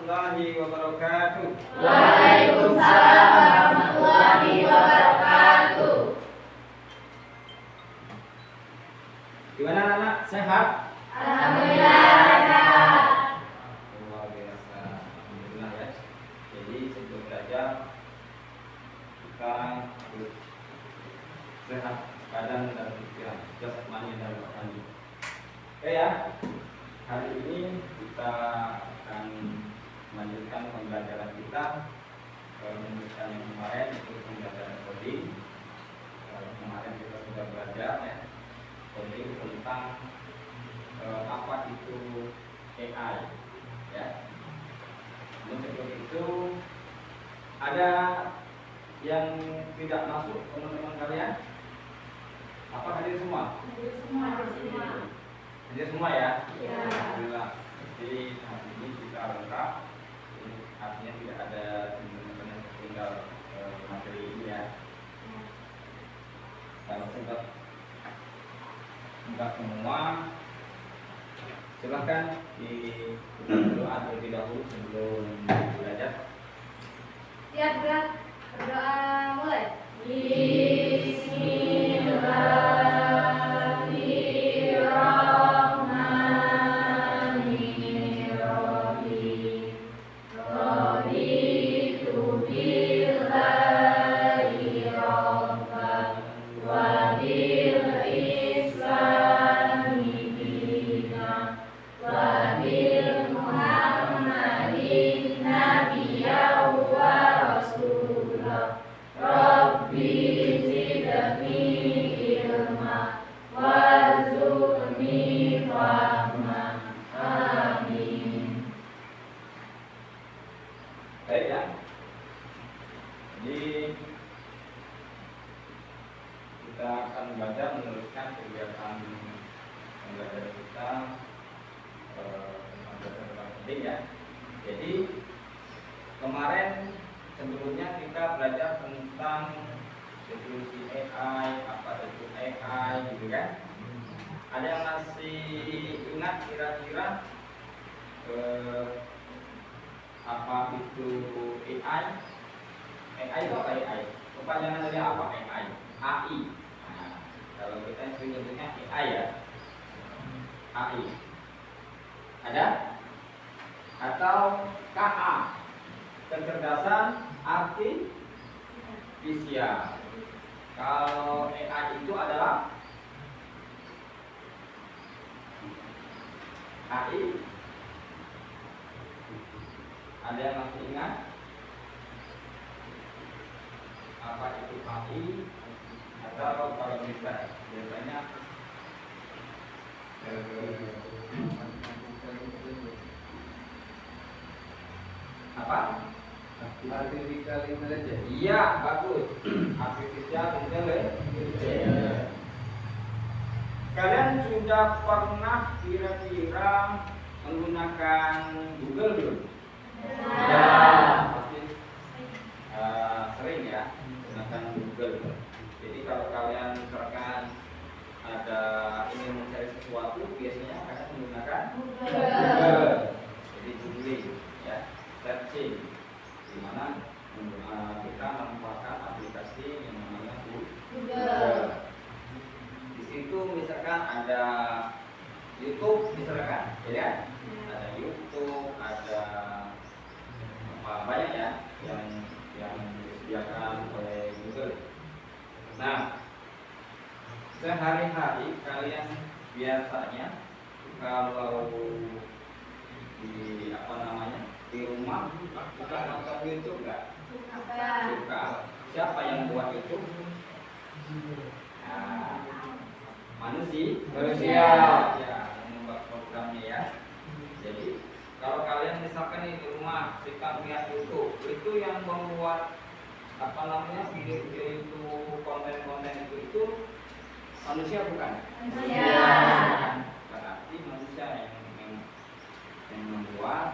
warahmatullahi wabarakatuh. Waalaikumsalam warahmatullahi wabarakatuh. Gimana anak? Sehat? Alhamdulillah sehat. Luar biasa. Alhamdulillah ya. Jadi sebelum belajar kita harus sehat badan dan pikiran, jasmani dan rohani. Oke ya. Hari ini kita akan melanjutkan pembelajaran kita. Melanjutkan yang kemarin itu pembelajaran coding. Kemarin kita sudah belajar ya coding tentang apa itu AI ya. Namun sebelum itu ada yang tidak masuk teman-teman kalian? Apa hadir semua? Hadir semua ya? Ya. Alhamdulillah. Jadi hari ini kita lengkap. Artinya tidak ada teman-teman yang tinggal materi ini ya. Kalau sudah enggak semua, silahkan berdoa terlebih dahulu sebelum belajar. Siap gerak. Berdoa mulai. Bismillahirrahmanirrahim. Raditu billahi rabban wa bil islami dinan wa bil muhammadin nabiyyan wa rasulah. Rabbi zidni ilma warzuqni fahma. Amin. Baik ya. Jadi kita akan belajar meneruskan kegiatan pembelajaran kita tentang penting ya. Jadi kemarin sebelumnya kita belajar tentang definisi AI, apa itu AI gitu kan. Ada yang masih ingat kira-kira apa itu AI? AI itu apa AI? Kepanjangan dari apa AI? AI. Nah, kalau kita sering nyebutnya AI ya. AI. Ada? Atau KA? Kecerdasan artifisial. Kalau AI itu adalah AI. Ada yang masih ingat apa itu AI? Atau kalau bisa biasanya apa? Artificial intelligence. Iya, bagus. Artificial intelligence. Kalian sudah pernah kira-kira menggunakan Google belum? Ya, pasti sering ya menggunakan Google. Jadi kalau kalian misalkan ada ingin mencari sesuatu, biasanya kalian menggunakan Google. Jadi googling, ya, searching, di mana kita memanfaatkan aplikasi yang namanya Google. Di situ misalkan ada YouTube, misalkan, ya, ada YouTube, ada banyak ya yang disediakan oleh Google. Nah, sehari-hari kalian biasanya kalau di di rumah suka nonton YouTube nggak? Suka. Siapa yang buat YouTube? Nah, manusia ya, yang membuat programnya ya. Jadi kalau kalian misalkan di rumah suka lihat YouTube, itu yang membuat video-video itu, konten-konten itu manusia bukan? Manusia. Berarti manusia yang membuat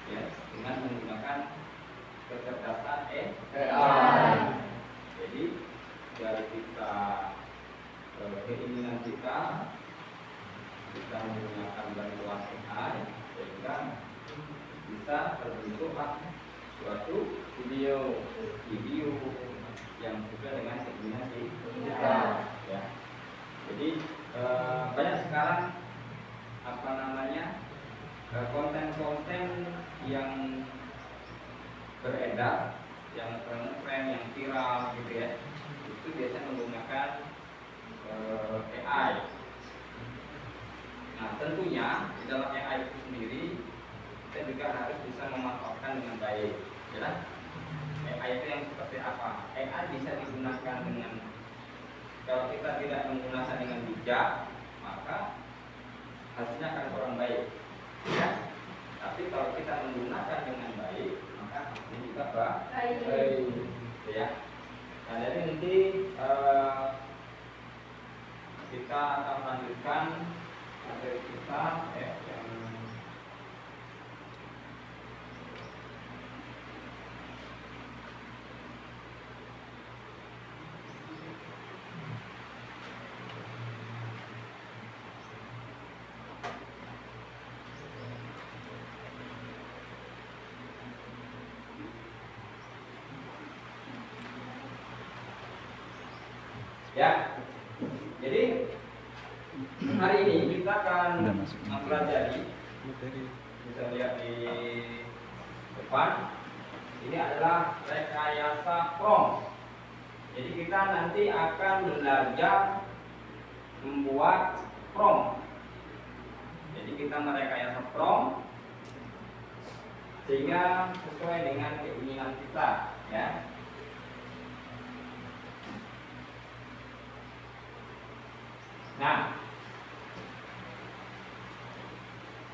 ya dengan menggunakan kecerdasan AI. Jadi dari kita keinginan kita menggunakan bantuan AI sehingga bisa berbentuk suatu video yang sesuai dengan keinginan kita, ya. Jadi banyak sekarang apa namanya konten-konten yang beredar, yang tren, yang viral gitu ya, itu biasanya menggunakan AI. Nah, tentunya di dalam AI itu sendiri kita juga harus bisa memanfaatkan dengan baik, ya. AI itu yang seperti apa? AI bisa digunakan dengan, kalau kita tidak menggunakan dengan bijak, maka hasilnya akan kurang baik, ya. Tapi kalau kita menggunakan dengan baik, maka hasilnya juga baik, ya. Nah, jadi nanti kita akan melanjutkan materi kita yang ya. Jadi hari ini kita akan mempelajari, bisa lihat di depan, ini adalah rekayasa prom. Jadi kita nanti akan belajar membuat prom. Jadi kita merekayasa prom sehingga sesuai dengan keinginan kita, ya. Nah,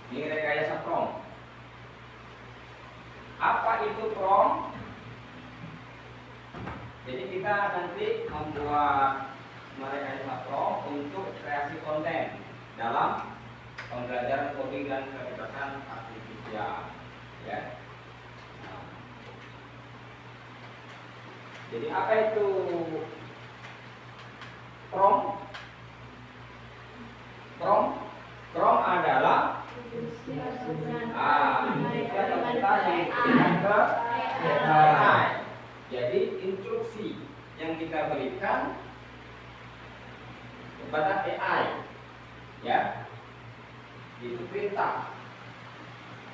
ini rekayasa prom. Apa itu prom? Jadi kita nanti membuat merekayasa prom untuk kreasi konten dalam pembelajaran coding dan kecerdasan artifisial, ya. Nah, jadi apa itu prom? Prom adalah jadi instruksi yang kita berikan kepada AI, ya. Itu perintah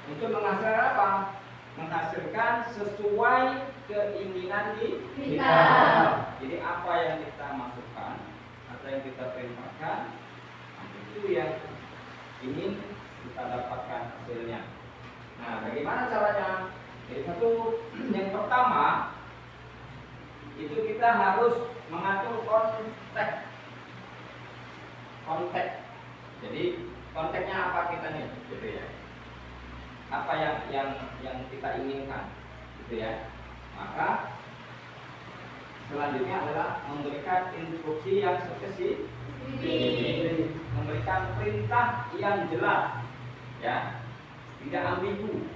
untuk menghasilkan apa? Menghasilkan sesuai keinginan kita. Jadi apa yang kita masukkan atau yang kita perintahkan, itu yang ingin kita dapatkan hasilnya. Nah, bagaimana caranya? Jadi yang pertama itu kita harus mengatur konteks. Jadi konteksnya apa kita nih, gitu ya? Apa yang kita inginkan, gitu ya? Maka selanjutnya adalah memberikan instruksi yang spesifik, memberikan perintah yang jelas, ya, tidak ambigu,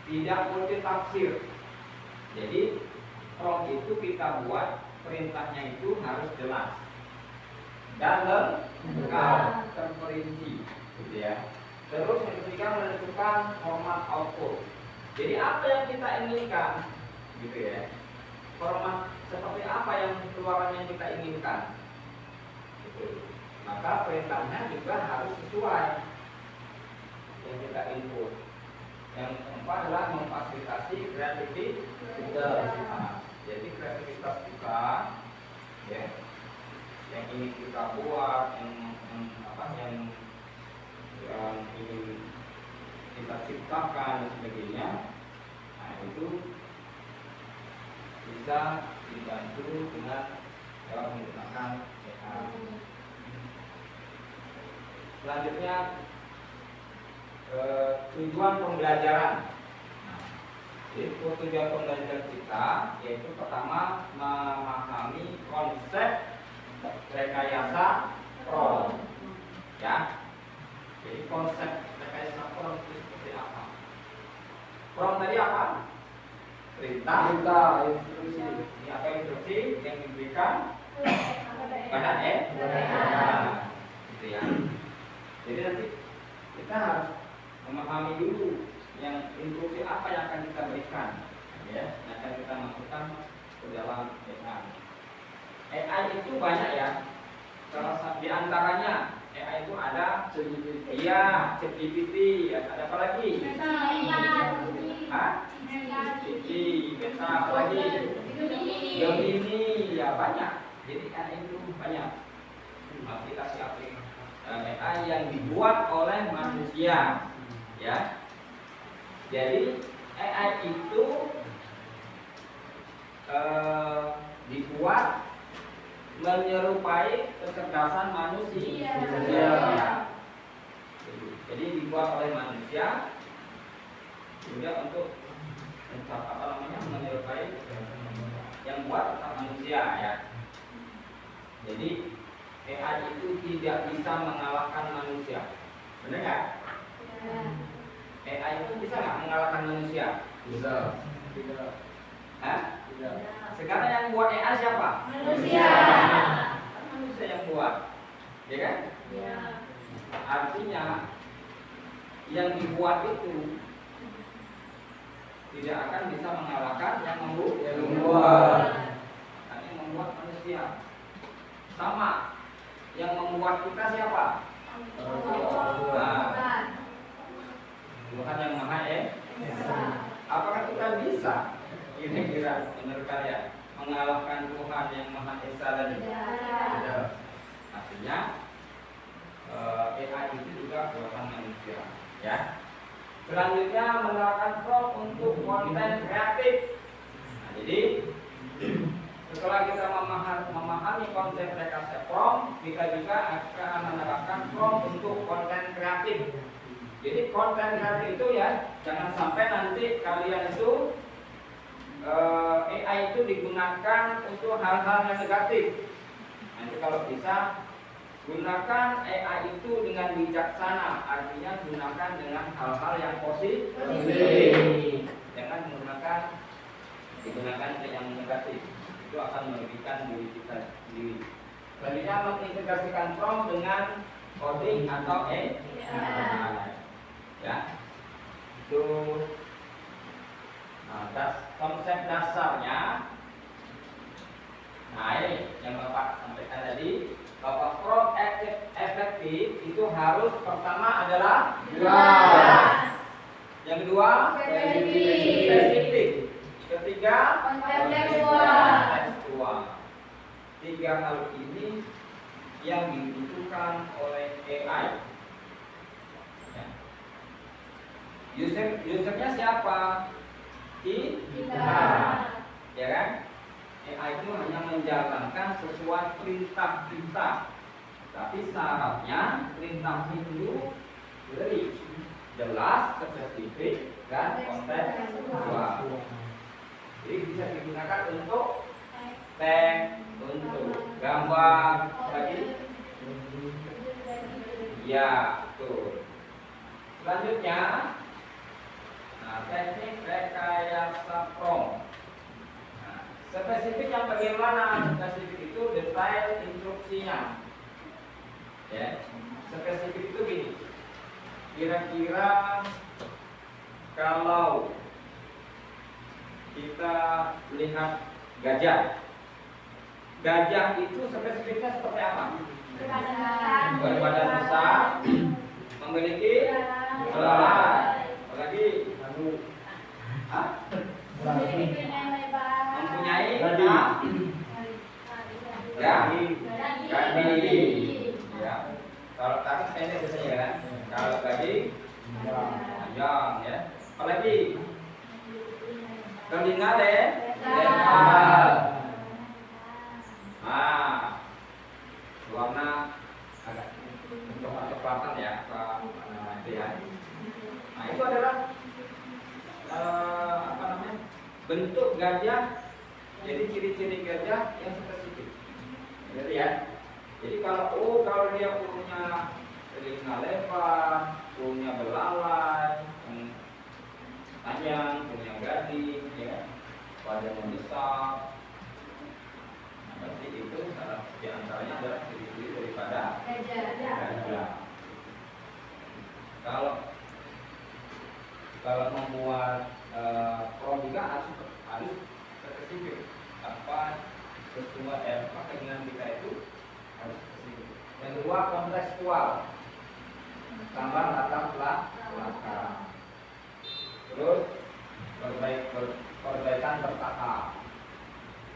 tidak multitafsir. Jadi prompt itu kita buat perintahnya itu harus jelas dan lengkap, terperinci, gitu ya. Terus yang ketiga menentukan format output. Jadi apa yang kita inginkan, gitu ya. Format seperti apa yang keluaran yang kita inginkan, gitu. Maka perintahnya juga harus sesuai yang kita input. Yang keempat adalah memfasilitasi kreativitas. Jadi kreativitas kita, ya, yang ingin kita buat, yang ingin kita ciptakan dan sebagainya, nah itu bisa dibantu dengan dalam menggunakan AI. Selanjutnya tujuan pembelajaran. Nah, jadi tujuan pembelajaran kita yaitu pertama memahami konsep rekayasa prom, ya. Jadi konsep rekayasa prom itu seperti apa? Prom tadi apa? Perintah, instruksi. Ini apa instruksi yang diberikan pada gitu ya. Jadi nanti kita harus memahami dulu yang instruksi apa yang akan kita berikan, ya, yang akan kita masukkan ke dalam AI. AI itu banyak ya. Salah satu di antaranya AI itu ada iya, ChatGPT, ada apa lagi? Hah? GPT, Beta, apa lagi? Gemini, ya banyak. Jadi AI itu banyak aplikasi-aplikasi AI yang dibuat oleh manusia, ya. Jadi AI itu dibuat menyerupai kecerdasan manusia. Jadi dibuat oleh manusia juga untuk menyerupai yang buat tetap manusia, ya. Jadi AI itu tidak bisa mengalahkan manusia, benar nggak? AI itu bisa nggak mengalahkan manusia? Bisa. Tidak. Hah? Tidak. Sekarang yang buat AI siapa? Manusia. Manusia yang buat, ya kan? Ya. Artinya yang dibuat itu tidak akan bisa mengalahkan yang membuat. Nah, yang membuat manusia. Sama, yang membuat kita siapa? Nah, Tuhan yang Maha Esa. Apakah kita bisa kira-kira menurut kalian mengalahkan Tuhan yang Maha Esa tadi? Tidak. Artinya AI itu juga buatan manusia, ya. Selanjutnya menerapkan prompt untuk konten kreatif. Nah, jadi setelah kita memahami konsep rekayasa prompt, kita juga akan menerapkan prompt untuk konten kreatif. Jadi konten kreatif itu ya, jangan sampai nanti kalian itu AI itu digunakan untuk hal-hal yang negatif. Nanti kalau bisa gunakan AI itu dengan bijaksana, artinya gunakan dengan hal-hal yang positif. Jangan digunakan yang negatif. Itu akan merugikan diri kita sendiri. Selanjutnya mengintegrasikan prompt dengan coding atau AI. Ya, itu konsep dasarnya. Nah, ini yang Bapak sampaikan tadi, bahwa prompt efektif itu harus pertama adalah jelas. Yang kedua spesifik. Ketiga kontekstual. Tiga hal ini yang dibutuhkan oleh AI. Ya. Usernya siapa? Kita. Ya kan? AI itu hanya menjalankan sesuai perintah kita. Tapi syaratnya perintah itu jelas, spesifik, dan kontekstual. Jadi bisa digunakan untuk teks, untuk gambar, lagi. Ya, betul. Selanjutnya, teknik rekayasa prompt. Spesifik yang bagaimana? Spesifik itu detail instruksinya. Ya, spesifik itu gini. Kira-kira kalau kita lihat gajah, gajah itu spesifiknya seperti apa? Berbadan besar, memiliki helai, apalagi mempunyai gadi. Ya. Kalau tadi pendek biasanya kan. Kalau gadi panjang, ya. Apalagi telinga lebar. Nah, warna agak coklat-coklatan ya, itu ya. Nah, itu adalah bentuk gajah. Jadi ciri-ciri gajah yang spesifik. Gitu ya. Jadi kalau dia punya telinga lebar, punya belalai panjang, punya gading, ya, badannya besar, nah, berarti itu salah di antaranya adalah ciri-ciri daripada gajah. Kalau kalau membuat prompt juga harus spesifik apa sesuai apa keinginan kita itu harus spesifik. Yang kedua kontekstual, tambah latar belakang. Terus perbaikan bertahap.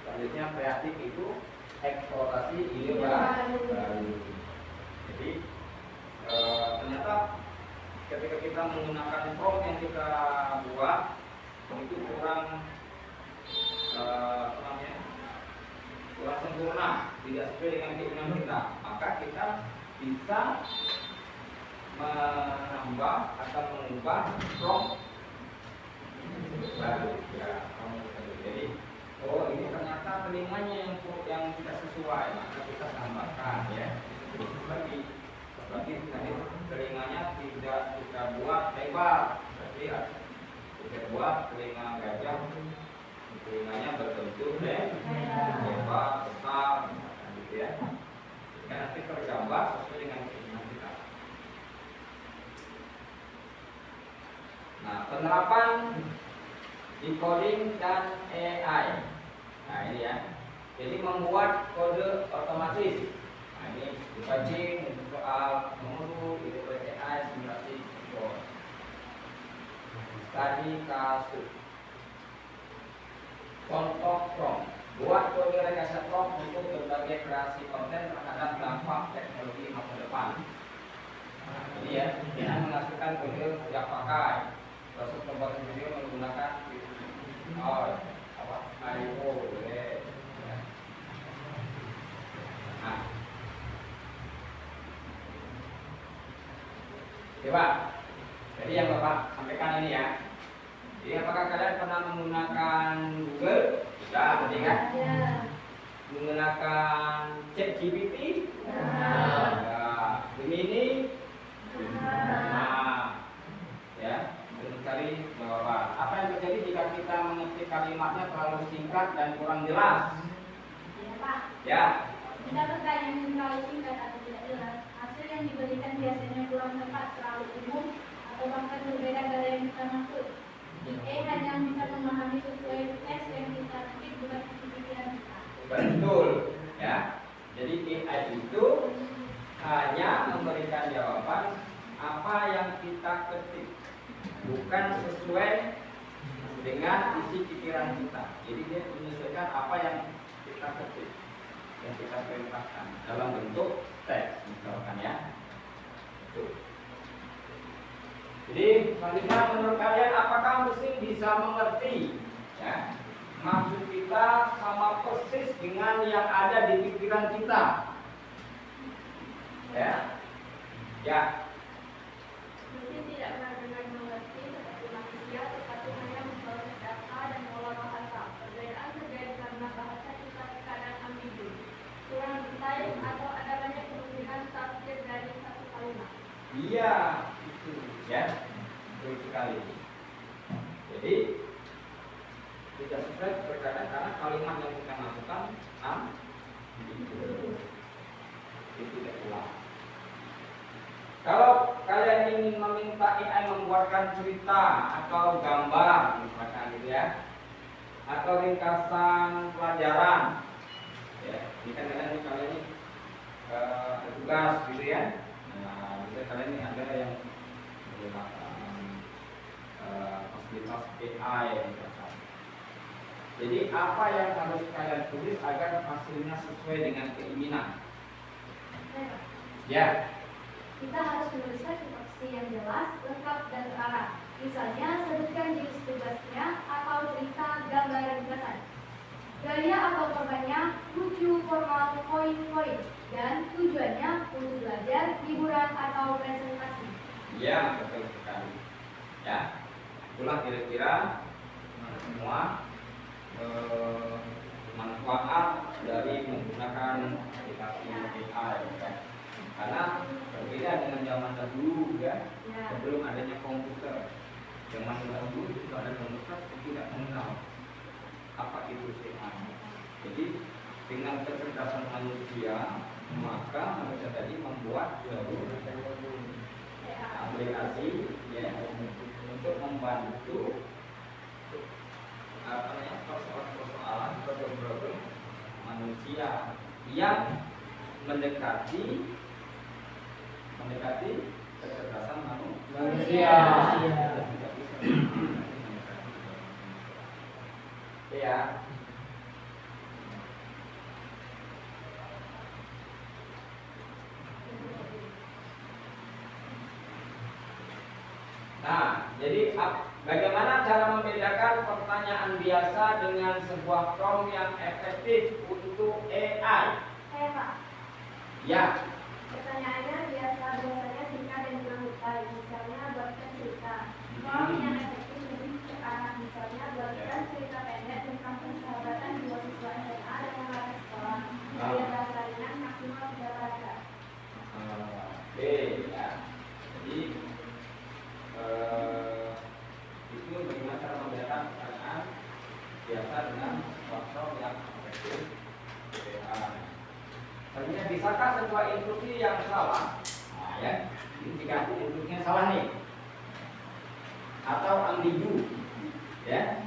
Selanjutnya kreatif itu eksplorasi ide baru. Jadi ternyata ketika kita menggunakan prompt yang kita buat itu kurang kurang sempurna, tidak sesuai dengan keinginan kita, maka kita bisa menambah atau mengubah prompt baru. Jadi ini ternyata telinganya yang tidak sesuai, maka kita tambahkan ya. Berarti tadi telinganya tidak kita buat lebar, berarti kita buat telinga gajah, telinganya berbentuk lebar, besar, gitu ya. Nanti tergambar sesuai dengan keinginan kita. Nah, penerapan decoding dan AI. Nah ini ya. Jadi membuat kode otomatis. Nah ini dibajing untuk soal menguruh itu oleh AI simulasi kode. Tadi kasus. Contoh prompt. Buat kode rekayasa prompt untuk berbagai kreasi konten terhadap dampak teknologi masa depan. Nah, ini ya, dengan menghasilkan kode yang pakai. Proses pembuatan video menggunakan IO. Nah, coba. Jadi yang Bapak sampaikan ini ya. Jadi apakah kalian pernah menggunakan Google? Sudah, tadi kan? Ya. Menggunakan ChatGPT? Ya. Gemini? Nah, ya. Mencari jawaban. Apa yang terjadi jika kita mengetik kalimatnya terlalu singkat dan kurang jelas? Ya, Pak. Ya. Jika pertanyaan yang terlalu singkat atau tidak jelas, hasil yang diberikan biasanya kurang tepat, terlalu umum, atau bahkan berbeda dari yang kita maksud. Hanya bisa memahami sesuai teks yang kita ketik, bukan pikiran kita. Betul, ya. Jadi AI itu hanya memberikan jawaban apa yang kita ketik, bukan sesuai dengan isi pikiran kita. Jadi dia menyesuaikan apa yang kita ketik, yang kita perintahkan dalam bentuk teks, misalkan ya. Tuh. Jadi selanjutnya menurut kalian apakah mesin bisa mengerti? Ya, maksud kita sama persis dengan yang ada di pikiran kita. Ya. Mesin tidak benar-benar mengerti seperti manusia, tetapi hanya memproses data dan mengolah bahasa. Perbedaan terjadi karena bahasa kita kadang ambigu, kurang detail, atau ada banyak kemungkinan tafsir dari satu kalimat. Iya, itu ya, betul sekali. Jadi tidak sesuai terkadang karena kalimat yang kita masukkan itu tidak jelas. Kalau kalian ingin meminta AI membuatkan cerita atau gambar, misalkan gitu ya, atau ringkasan pelajaran, ya, ini kan kalian ini tugas gitu ya. Nah, bisa kalian ini ada yang menggunakan fasilitas AI misalkan. Jadi apa yang harus kalian tulis agar hasilnya sesuai dengan keinginan? Ya. Kita harus menuliskan instruksi yang jelas, lengkap, dan terarah. Misalnya, sebutkan jenis tugasnya atau cerita gambar ringkasan. Gaya atau formatnya lucu, formal, poin-poin, dan tujuannya untuk belajar, hiburan, atau presentasi. Ya, betul sekali. Ya, itulah kira-kira semua manfaat dari menggunakan aplikasi AI. Ya. Karena berbeda dengan zaman dahulu ya, sebelum adanya komputer. Zaman dahulu itu ada komputer tidak mengenal apa itu AI. Jadi dengan kecerdasan manusia, maka manusia tadi membuat aplikasi ya, untuk membantu persoalan problem manusia yang mendekati kecerdasan manusia. Ya. Nah, jadi bagaimana cara membedakan pertanyaan biasa dengan sebuah prompt yang efektif untuk AI? Saya Pak. Ya. Pertanyaannya biasanya singkat dan bermuatan. Misalnya buatkan cerita. Prompt yang efektif lebih ke arah misalnya buatkan cerita pendek tentang persahabatan dua siswa SMA dan anak sekolah. Biar bahasa ringan maksimal 3 paragraf. Oke, ya. Jadi itu bagaimana cara membedakan pertanyaan biasa dengan prompt yang efektif AI. Selanjutnya, bisakah sebuah instruksi yang salah, nah, ya, jika instruksinya salah nih, atau ambigu, ya,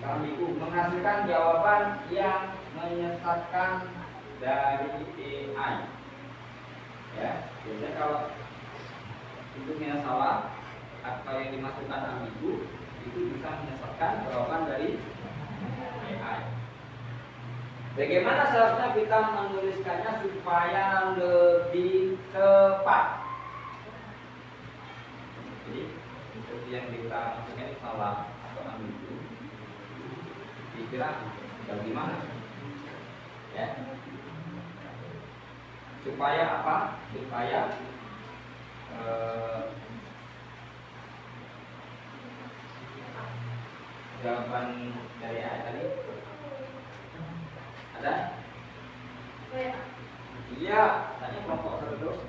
ambigu menghasilkan jawaban yang menyesatkan dari AI, ya, biasanya kalau instruksinya salah atau yang dimasukkan ambigu itu bisa menyesatkan jawaban dari AI. Bagaimana seharusnya kita menuliskannya supaya lebih tepat? Jadi instruksi yang kita masukkan salah atau ambigu, dikira bagaimana? Ya. Supaya apa? Supaya jawaban dari AI tadi ada? Iya, tanya kelompok terus.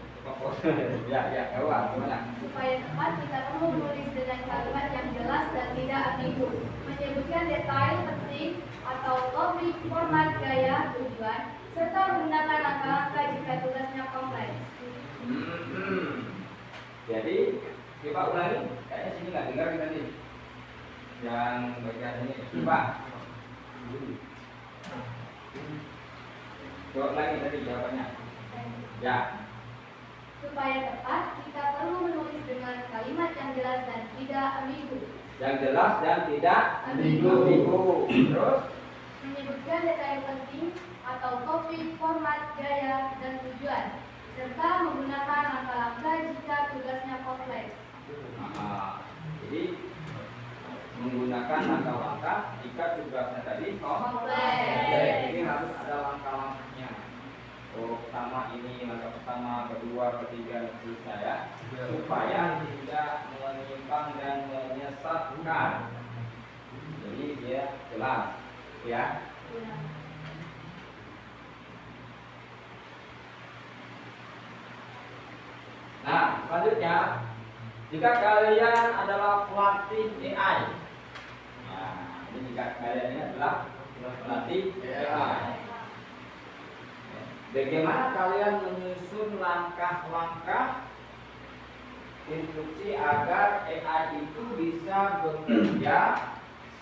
Ya, gimana? Supaya tepat, kita perlu menulis dengan kalimat yang jelas dan tidak ambigu, menyebutkan detail penting atau topik, format, gaya, tujuan, serta menggunakan angka-angka jika tugasnya kompleks. Jadi, coba ulangi. Kayaknya sini nggak dengar kita nih. Yang bagian ini, coba. Jawab lagi tadi jawabannya. Ya. Supaya tepat, kita perlu menulis dengan kalimat yang jelas dan tidak ambigu. Yang jelas dan tidak ambigu. Terus Menyebutkan detail penting atau topik, format, gaya, dan tujuan, serta menggunakan langkah-langkah jika tugasnya kompleks. Jadi menggunakan langkah-langkah jika tugasnya tadi kompleks. Ini harus ada langkah-langkahnya. Pertama ini, langkah pertama, kedua, ketiga, dan seterusnya ya. Supaya tidak menyimpang dan menyesatkan. Jadi dia jelas, ya. Nah, selanjutnya, jika kalian adalah pelatih AI, nah, ini jika kalian ini adalah pelatih AI, bagaimana kalian menyusun langkah-langkah instruksi agar AI itu bisa bekerja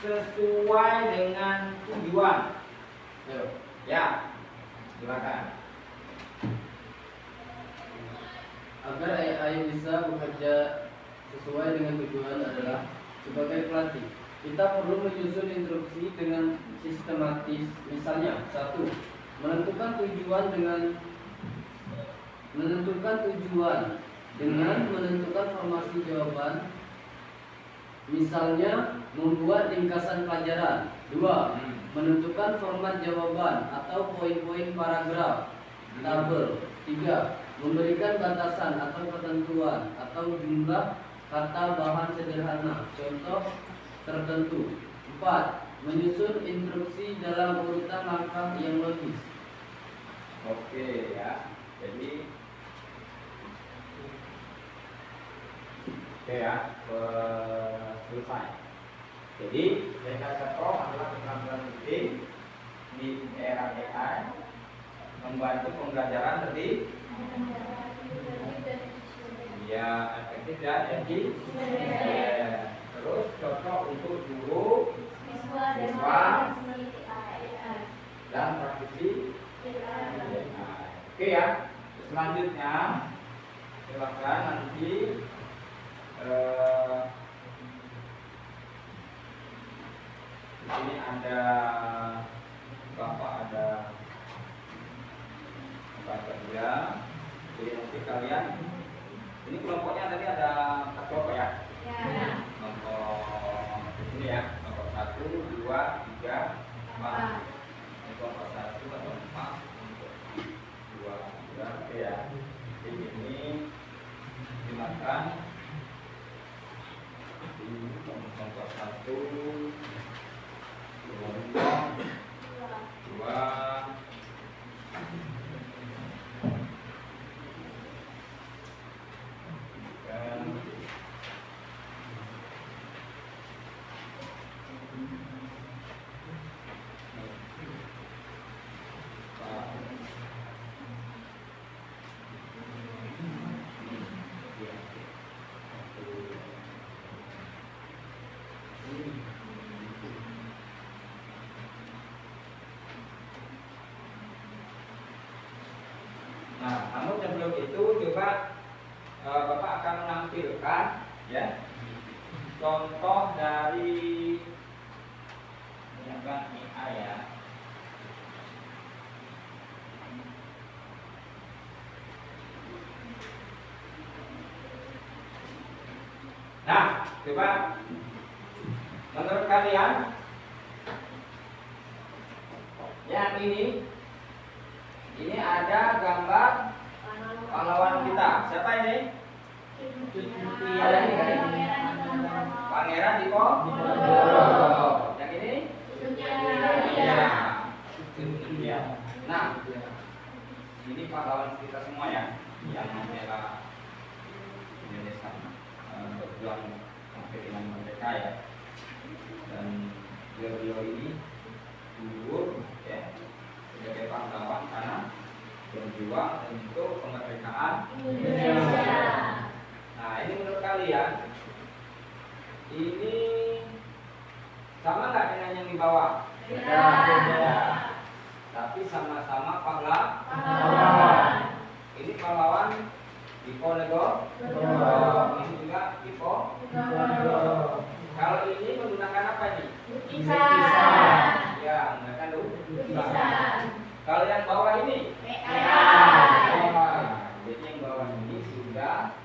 sesuai dengan tujuan? Ya, silakan. Agar AI bisa bekerja sesuai dengan tujuan adalah sebagai pelatih, kita perlu menyusun instruksi dengan sistematis. Misalnya, 1. Menentukan tujuan dengan menentukan formasi jawaban. Misalnya, membuat ringkasan pelajaran. 2. Menentukan format jawaban atau poin-poin paragraf, tabel. 3. Memberikan batasan atau ketentuan atau jumlah kata bahan sederhana, contoh tertentu. 4. Menyusun instruksi dalam urutan langkah yang logis. Oke ya, jadi selesai. Jadi rekayasa prompt adalah keterampilan penting di era AI membantu pembelajaran lebih Ya, efektif dan efisien. Terus cocok untuk guru Siswa dan Siswa. peneliti AI. dan praktisi. Nah, oke ya. Selanjutnya silakan nanti di sini ada Bapak, ada Bapak kerja. Jadi nanti kalian ini kelompoknya tadi ada 4 kelompok ya. Ya. Kelompok di sini ya, kelompok 1, 2, 3, 4. Ini kelompok 1 atau 4, kelompok 2, 3, oke ya. Jadi ini dimakan di kelompok 1, kelompok 2, Nah, namun sebelum itu coba Bapak akan menampilkan ya contoh dari menggunakan AI ya. Nah, coba menurut kalian yang ini ada gambar pahlawan kita. Siapa ini? Ada ini kan? Pangeran Diponegoro. Yang ini? Ya. Nah, ini pahlawan kita semua ya, yang membela Indonesia berjuang sampai dengan merdeka ya. Dan beliau ini gugur ya sebagai pahlawan karena berjuang untuk kemerdekaan Indonesia. Nah, ini menurut kalian ini sama nggak dengan yang di bawah? Ya. Tapi sama-sama pahlawan. Ini pahlawan Diponegoro. Ini juga Diponegoro. Kalau ini menggunakan apa nih? Lukisan. Ya, menggunakan Lukisan. Kalau yang bawah ini? AI. Jadi yang bawah ini sudah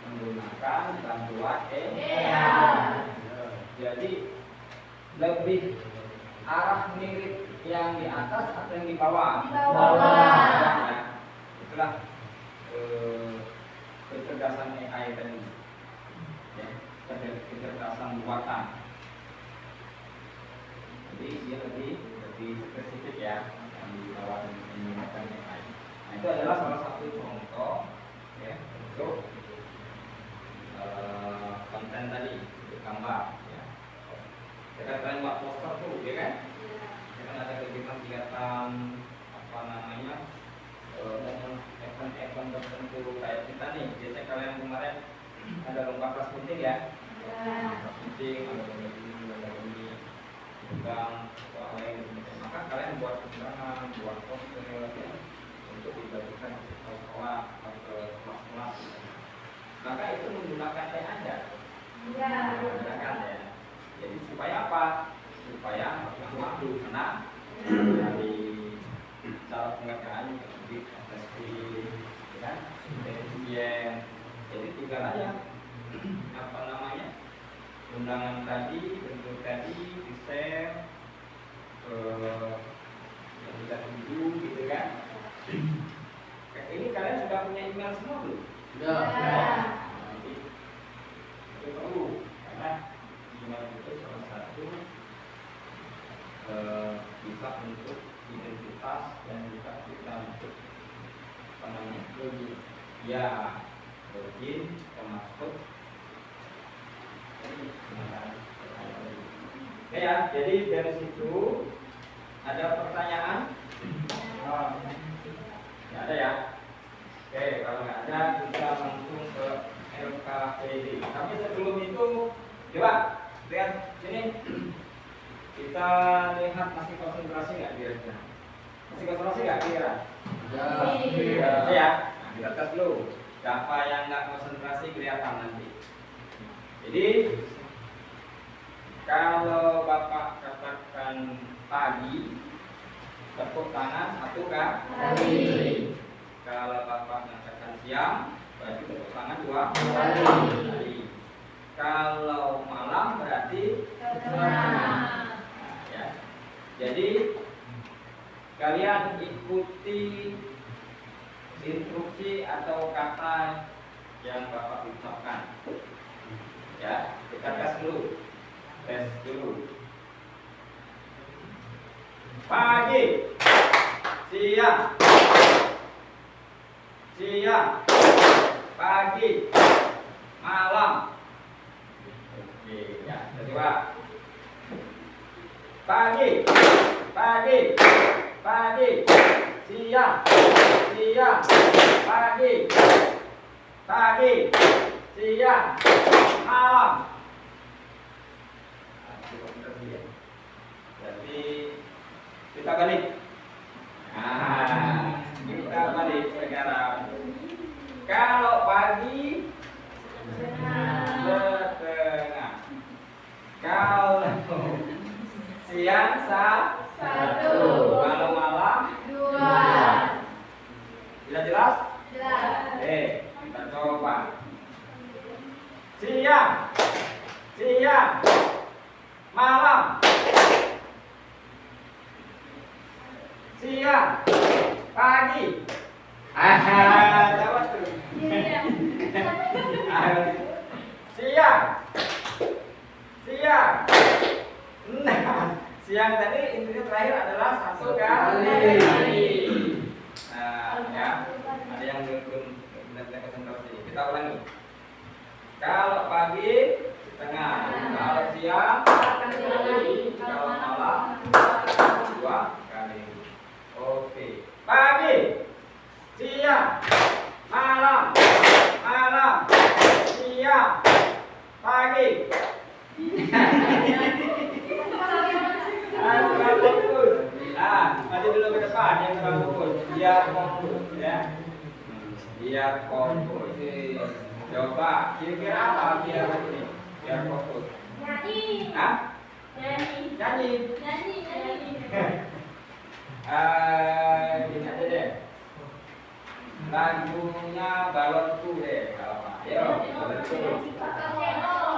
menggunakan bantuan AI. Jadi lebih arah mirip yang di atas atau yang di bawah? Di bawah. Ya. Itulah kecerdasan AI tadi. Ya, kecerdasan buatan. Jadi dia lebih spesifik ya, yang di bawah menggunakan AI. Nah, itu adalah salah satu contoh ya untuk konten tadi, untuk gambar ya. Kita kalian buat poster tuh, ya kan? Ya kan ada kegiatan apa namanya event tertentu kayak kita nih. Biasanya kalian kemarin ada lomba kelas penting ya. Kelas penting ada ini tentang soal lain. Maka kalian buat undangan, buat poster ya, untuk dibagikan ke sekolah atau ke kelas-kelas. Maka itu menggunakan AI ya. Menggunakan ya. Jadi supaya apa? Supaya waktu senang dari cara pengerjaan lebih efektif, ya, efisien. Jadi tinggal aja apa namanya undangan tadi, bentuk tadi, di share, yang kita tuju, gitu kan? Ini kalian sudah punya email semua belum? Sudah. Nanti itu perlu karena email itu salah satu bisa untuk identitas dan juga kita untuk apa namanya login. Ya, login termasuk ini. Oke ya, jadi dari situ ada pertanyaan? Nggak ada ya? Oke, kalau nggak ada kita langsung ke LKPD. Tapi sebelum itu, coba lihat sini. Kita lihat masih konsentrasi nggak kira-kira? Masih konsentrasi nggak kira? Ya. Nah, kita tes dulu. Siapa yang nggak konsentrasi kelihatan nanti. Jadi kalau Bapak katakan pagi, tepuk tangan satu kali. Kalau Bapak katakan siang, berarti tepuk tangan dua kali. Kalau malam berarti nah, ya. Jadi kalian ikuti instruksi atau kata yang Bapak ucapkan. Ya, kita tes dulu. Pagi, siang, pagi, malam. Oke, ya, coba. Pagi, siang, pagi, siang, malam. Jadi kita balik. Nah, kita balik sekarang. Kalau pagi setengah. Kalau siang satu. Kalau malam dua. Sudah jelas? Jelas. Kita coba. Siang, malam, siang, pagi. Jawab tuh. Siang. Nah, siang tadi intinya terakhir adalah satu kali. Nah, ya, ada yang belum konsentrasi. Kita ulangi. Kalau pagi setengah, kalau siang kalau malam dua kali. Oke. Pagi, siang, malam, siang, pagi. Fokus. Nah, maju dulu ke depan yang kurang fokus. Biar fokus ya. Biar fokus. Coba, kira-kira apa biar ini? Biar fokus. Nyanyi. Hah? Nyanyi. Nyanyi. Ini aja deh. Lagunya balonku deh, kalau apa? Ayo, balonku.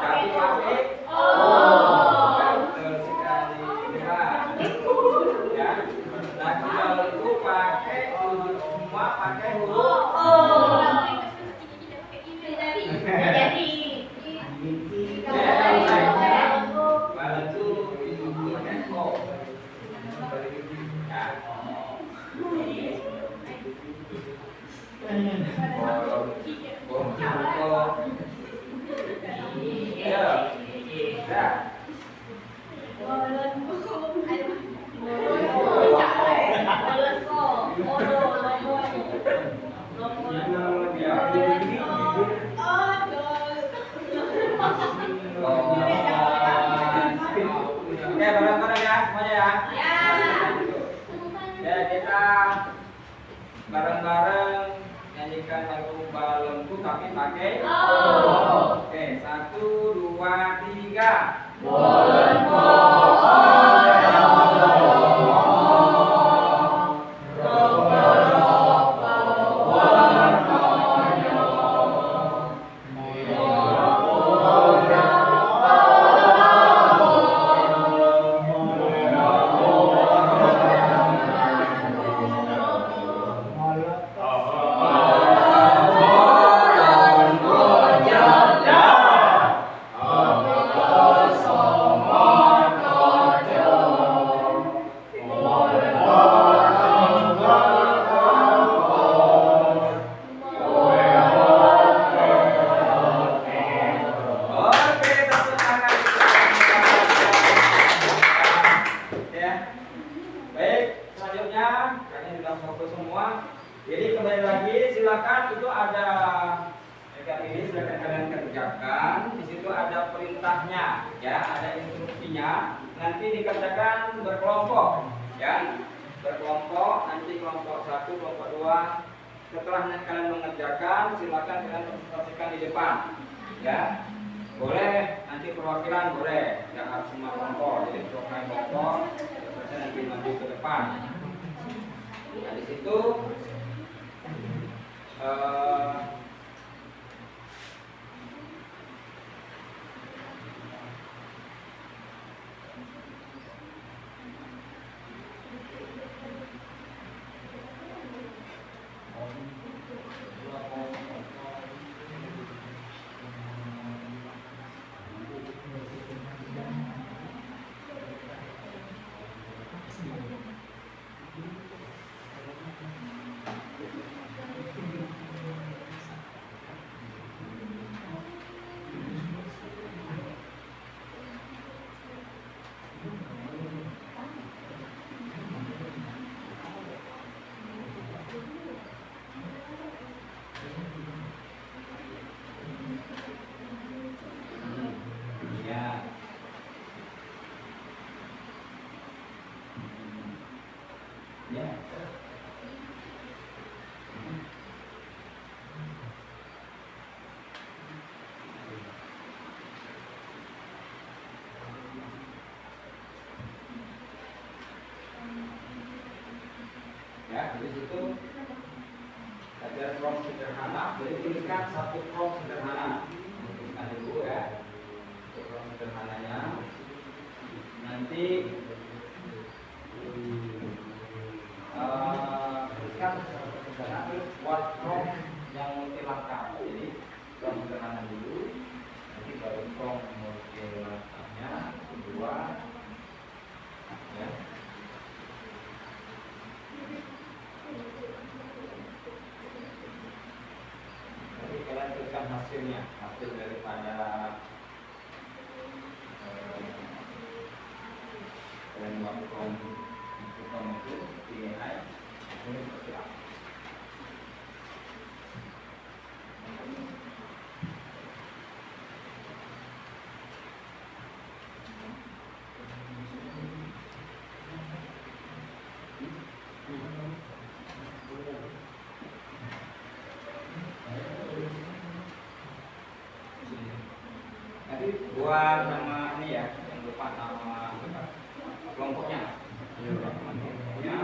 Tapi pakai betul sekali. Ya, lagu balonku pakai huruf semua pakai huruf Oke, bareng-bareng ya semuanya ya. Ya, kita bareng-bareng nyanyikan lagu balonku tapi pakai Oke, 1, 2, 3. Balonku. Jadi kembali lagi, silakan itu ada dekat ini, silakan kalian mengerjakan, di situ ada perintahnya, ya, ada instruksinya. Nanti dikerjakan berkelompok, ya, berkelompok. Nanti kelompok 1, kelompok 2. Setelah kalian mengerjakan, silakan kalian presentasikan di depan, ya. Boleh nanti perwakilan boleh, tidak harus semua kelompok. Jadi kelompok nanti maju ke depan. Nah, di situ ya. Ya, di situ ada prompt sederhana, jadi tuliskan satu prompt sederhana. Tuliskan dulu ya, prompt sederhananya. Nanti tuliskan satu sederhana, terus buat prompt yang multi langkah. Jadi prompt sederhana dulu, nanti baru prompt multi langkahnya, kedua, ya. Kalian tuliskan hasilnya, hasil daripada kalian buat prompt itu PAI ini seperti apa? Nanti buat nama ini ya, yang lupa nama kelompoknya. Kelompoknya.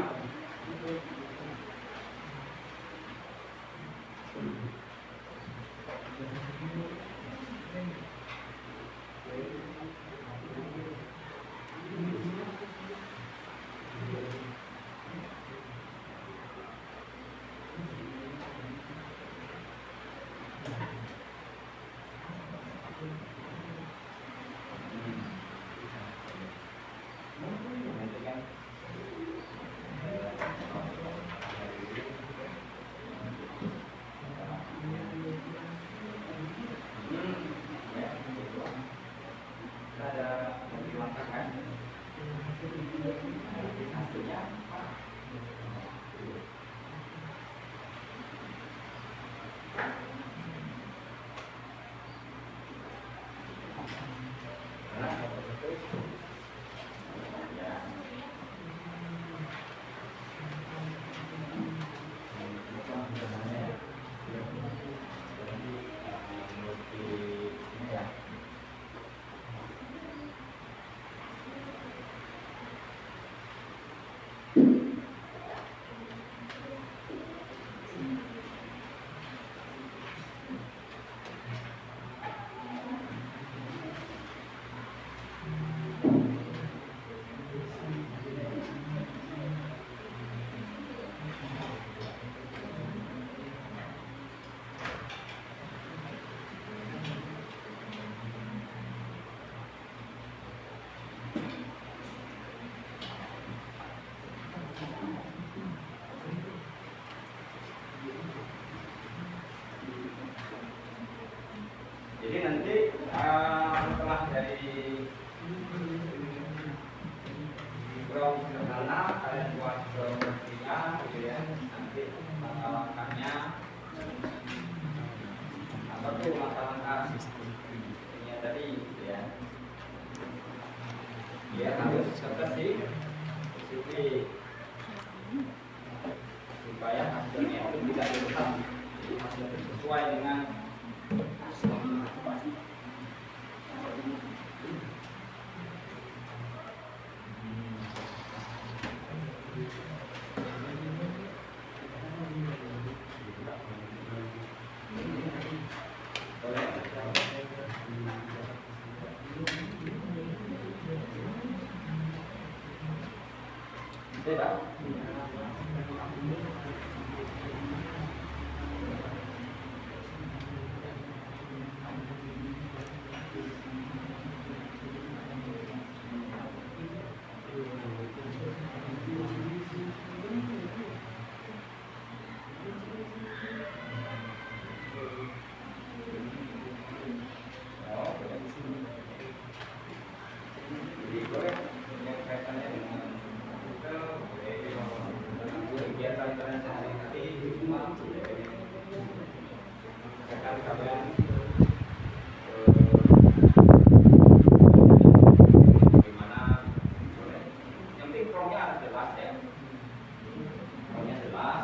Nanti kan ada lebih langkah kan? Hasilnya apa? Jadi nanti setelah dari prompt sederhana kalian buat prompt-nya, gitu ya. Nanti langkah-langkahnya apa tuh langkah-langkah Ini tadi gitu ya. Dia harus seperti supaya hasilnya itu tidak diletak, jadi hasilnya sesuai dengan tidak. Jadi boleh yang kaitannya dengan Google, boleh kegiatan internet sehari-hari di rumah, misalkan kalian gimana, boleh. Yang penting promnya harus jelas ya, promnya jelas,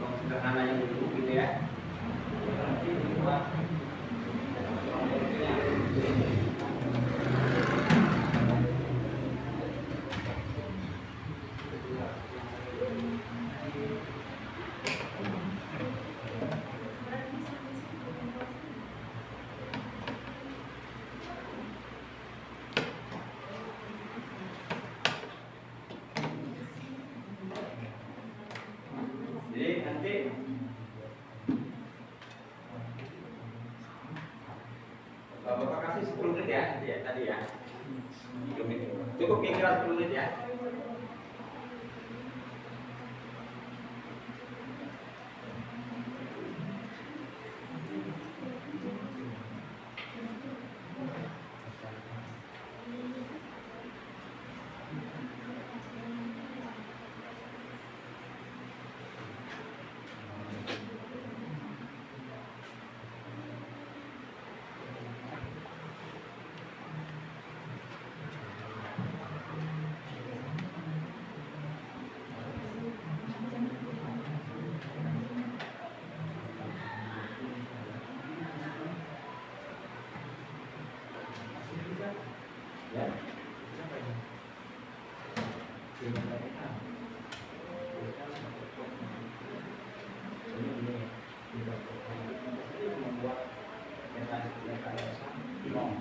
prom sederhana yang dulu gitu ya. Nanti dibuat jadi nanti Bapak kasih 10 menit ya, tadi ya. 3 menit. Cukup kira-kira 10 menit ya. Ya. Membuat rekayasa long.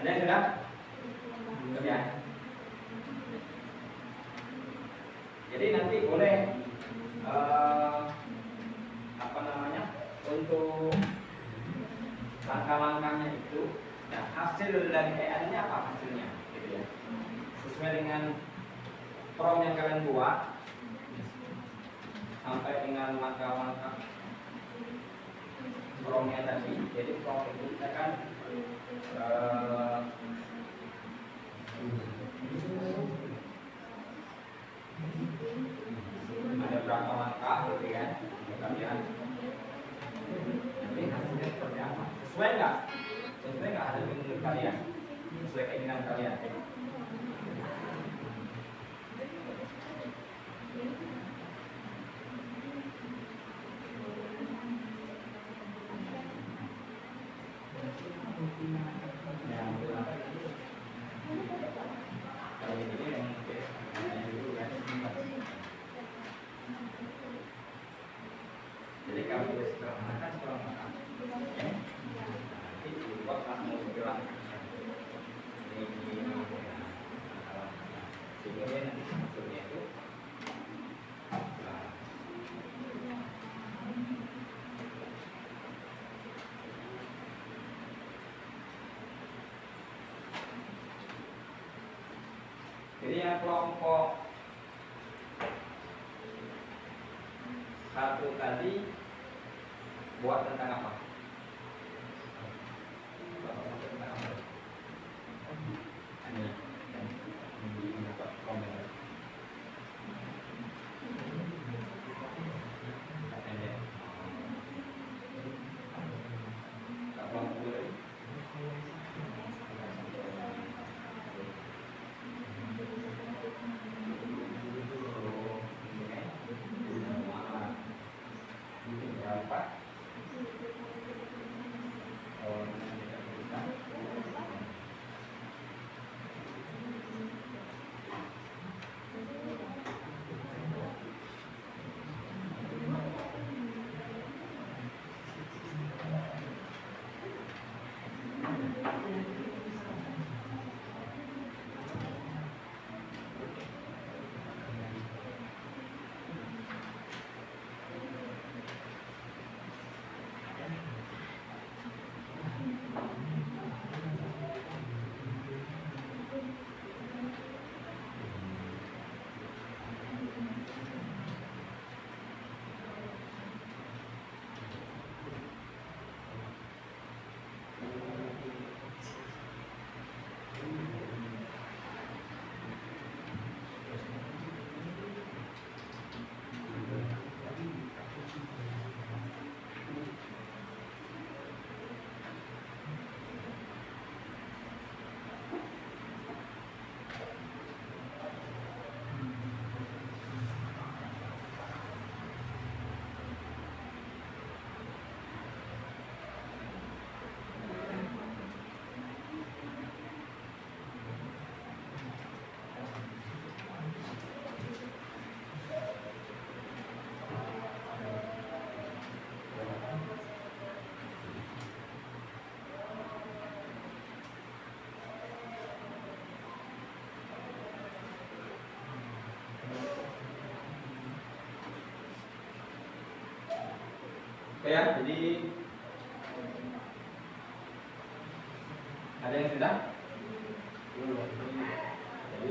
Ada yang sudah? Belum ya? Jadi nanti boleh apa namanya, untuk langkah-langkahnya itu, nah hasil dari EA ini apa hasilnya, gitu ya. Sesuai dengan prom yang kalian buat sampai dengan langkah-langkah promnya tadi. Jadi prom itu kita kan ada berapa langkah gitu ya, kalian nanti hasilnya seperti apa sesuai Sesuai nggak? Sesuai nggak hasil menurut kalian? Sesuai keinginan kalian? Kalau ini yang oke, yang dulu ya. Jadi kamu boleh sederhanakan seorang makan. Ya. Nanti dibuat langsung bilang ini sehingga dia nanti hasilnya itu jadi yang kelompok satu tadi buat tentang apa? Buat tentang apa? Ini yang dapat komen. Ini. Tak kelompok dulu. Berapa? Oh, tidak bisa. Oke ya, jadi ada yang sudah? Jadi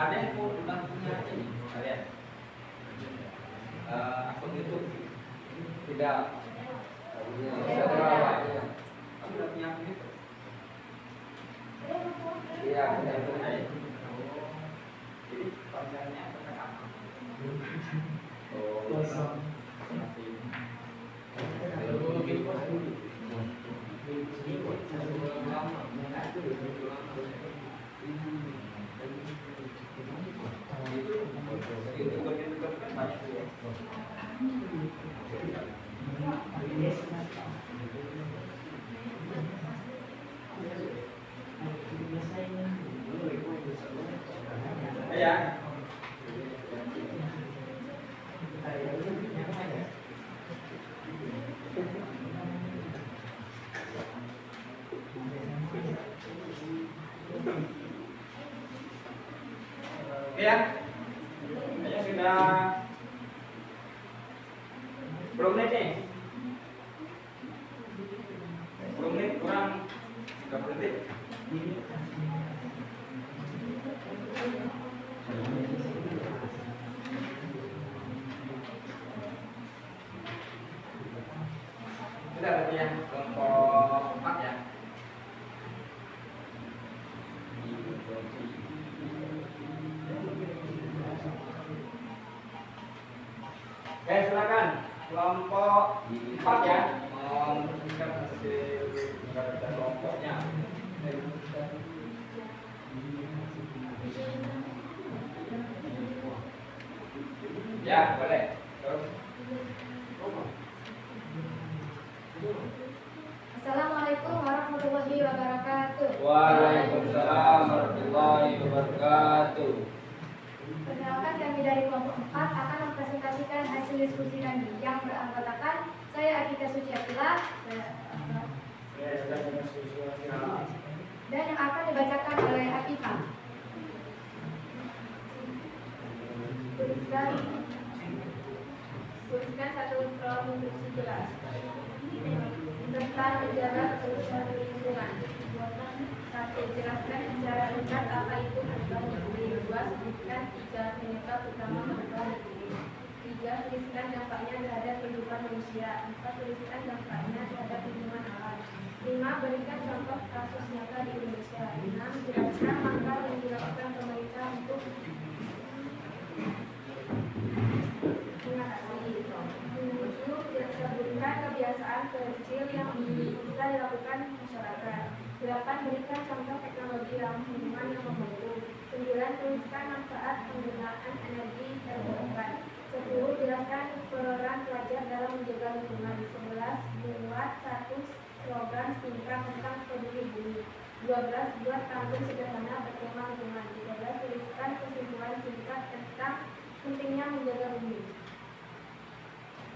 Ada yang mau udah punya ini kalian? Akun YouTube? Tidak. Saudara, kamu udah punya akun YouTube? Iya, saya punya. Jadi kontennya terkadang. Oh, masih. YouTuber kan banyak ya. Ya. Ya. Kayaknya sudah berapa menit nih? 10 menit kurang 30 detik. Sudah berarti yang kelompok 4 ya. Oke, silakan kelompok 4 ya. Memberikan hasil daripada kelompoknya. Ya, boleh. Terus. Assalamualaikum warahmatullahi wabarakatuh. Waalaikumsalam warahmatullahi wabarakatuh. Perkenalkan, kami dari kelompok 4 akan mempresentasikan hasil diskusi kami yang beranggotakan saya Akika Suciatila dan yang akan dibacakan oleh Akifah. Tuliskan satu kolom instruksi jelas tentang menjaga kebersihan lingkungan. Satu, jelaskan secara ringkas apa itu perubahan iklim. 2, sebutkan 3 penyebab utama perubahan iklim. 3, tuliskan dampaknya terhadap kehidupan manusia. 4, tuliskan dampaknya terhadap lingkungan alam. 5, berikan contoh kasus nyata di Indonesia. 6, jelaskan langkah yang dilakukan pemerintah untuk mengatasi. 7, sebutkan kebiasaan kecil yang bisa dilakukan masyarakat. 8, berikan contoh teknologi ramah lingkungan yang membantu. 9, tuliskan manfaat penggunaan energi terbarukan. 10, jelaskan peran pelajar dalam menjaga lingkungan. 11, buat satu slogan singkat tentang peduli bumi. 12, buat pantun sederhana bertema lingkungan. 13, tuliskan kesimpulan singkat tentang pentingnya menjaga bumi.